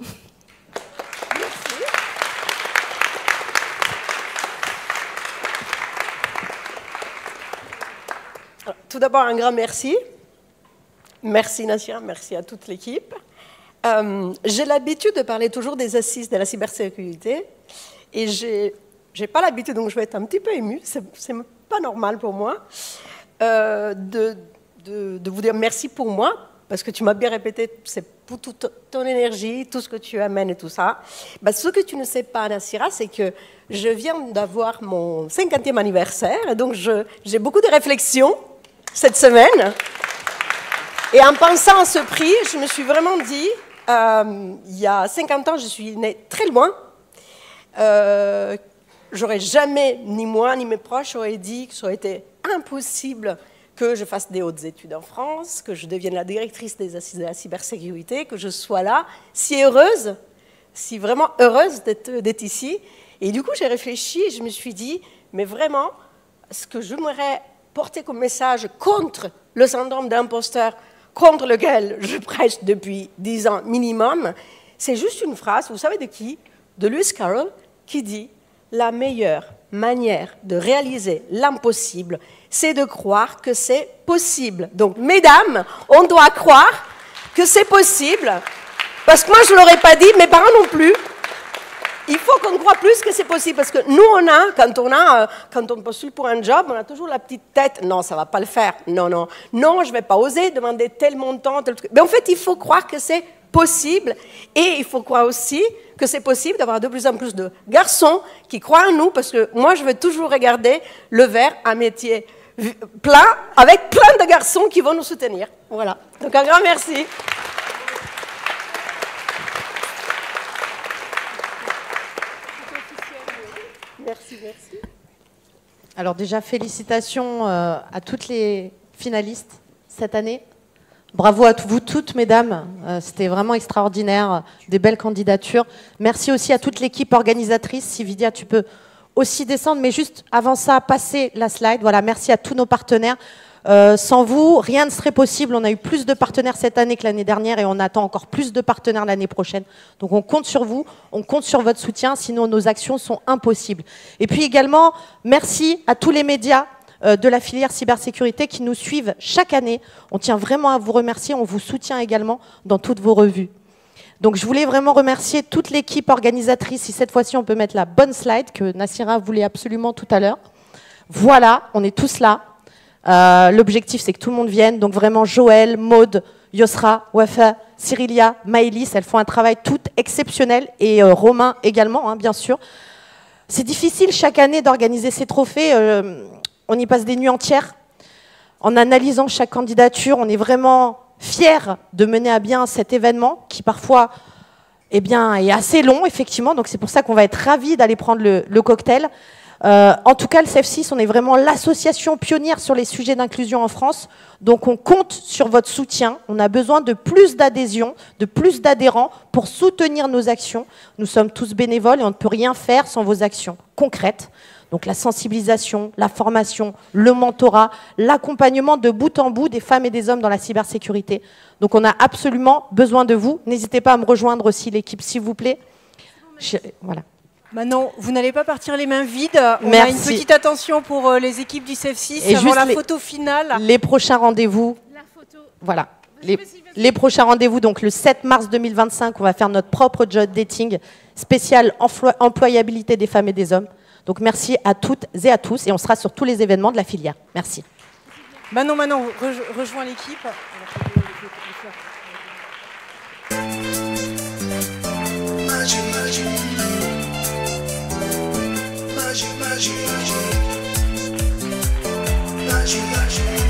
Tout d'abord, un grand merci. Merci Nassira, merci à toute l'équipe. J'ai l'habitude de parler toujours des assises de la cybersécurité et j'ai pas l'habitude, donc je vais être un petit peu émue, c'est pas normal pour moi, de vous dire merci pour moi, parce que tu m'as bien répété, c'est pour toute ton énergie, tout ce que tu amènes et tout ça. Bah, ce que tu ne sais pas, Nassira, c'est que je viens d'avoir mon 50e anniversaire, et donc j'ai beaucoup de réflexions cette semaine. Et en pensant à ce prix, je me suis vraiment dit, il y a 50 ans, je suis née très loin. J'aurais jamais, ni moi, ni mes proches, auraient dit que ça aurait été impossible que je fasse des hautes études en France, que je devienne la directrice des assises de la cybersécurité, que je sois là, si heureuse, si vraiment heureuse d'être ici. Et du coup, j'ai réfléchi et je me suis dit, mais vraiment, ce que j'aimerais porter comme message contre le syndrome d'imposteur, contre lequel je prêche depuis 10 ans minimum, c'est juste une phrase, vous savez de qui? De Lewis Carroll, qui dit « La meilleure manière de réaliser l'impossible, c'est de croire que c'est possible. » Donc, mesdames, on doit croire que c'est possible, parce que moi, je ne l'aurais pas dit, mes parents non plus. Il faut qu'on croit plus que c'est possible, parce que nous, quand on postule pour un job, on a toujours la petite tête, non, ça ne va pas le faire, non, je ne vais pas oser demander tel montant, tel truc. Mais en fait, il faut croire que c'est possible, et il faut croire aussi que c'est possible d'avoir de plus en plus de garçons qui croient en nous, parce que moi, je veux toujours regarder le verre à métier plein, avec plein de garçons qui vont nous soutenir. Voilà. Donc un grand merci. Merci. Alors déjà, félicitations à toutes les finalistes cette année. Bravo à vous toutes, mesdames. C'était vraiment extraordinaire, des belles candidatures. Merci aussi à toute l'équipe organisatrice. Si Vidia, tu peux aussi descendre, mais juste avant ça, passer la slide. Voilà, merci à tous nos partenaires. Sans vous, rien ne serait possible. On a eu plus de partenaires cette année que l'année dernière et on attend encore plus de partenaires l'année prochaine. Donc on compte sur vous, on compte sur votre soutien, sinon nos actions sont impossibles. Et puis également, merci à tous les médias de la filière cybersécurité qui nous suivent chaque année. On tient vraiment à vous remercier, on vous soutient également dans toutes vos revues. Donc je voulais vraiment remercier toute l'équipe organisatrice. Si cette fois-ci on peut mettre la bonne slide que Nassira voulait absolument tout à l'heure. Voilà, on est tous là. L'objectif, c'est que tout le monde vienne. Donc vraiment, Joël, Maude, Yosra, Wafa, Cyrilia, Maëlys, elles font un travail tout exceptionnel. Et Romain également, hein, bien sûr. C'est difficile chaque année d'organiser ces trophées. On y passe des nuits entières. En analysant chaque candidature, on est vraiment fiers de mener à bien cet événement qui parfois est assez long, effectivement. Donc c'est pour ça qu'on va être ravis d'aller prendre le cocktail. En tout cas, le CEF6, on est vraiment l'association pionnière sur les sujets d'inclusion en France. Donc on compte sur votre soutien. On a besoin de plus d'adhésion, de plus d'adhérents pour soutenir nos actions. Nous sommes tous bénévoles et on ne peut rien faire sans vos actions concrètes. Donc la sensibilisation, la formation, le mentorat, l'accompagnement de bout en bout des femmes et des hommes dans la cybersécurité. Donc on a absolument besoin de vous. N'hésitez pas à me rejoindre aussi, l'équipe, s'il vous plaît. Voilà. Manon, vous n'allez pas partir les mains vides. On a une petite attention pour les équipes du CEF6 avant la photo finale. Les prochains rendez-vous. Voilà. Les prochains rendez-vous, donc le 7 mars 2025, on va faire notre propre job dating spécial employabilité des femmes et des hommes. Donc merci à toutes et à tous et on sera sur tous les événements de la filière. Merci. Manon, rejoins l'équipe. Magie.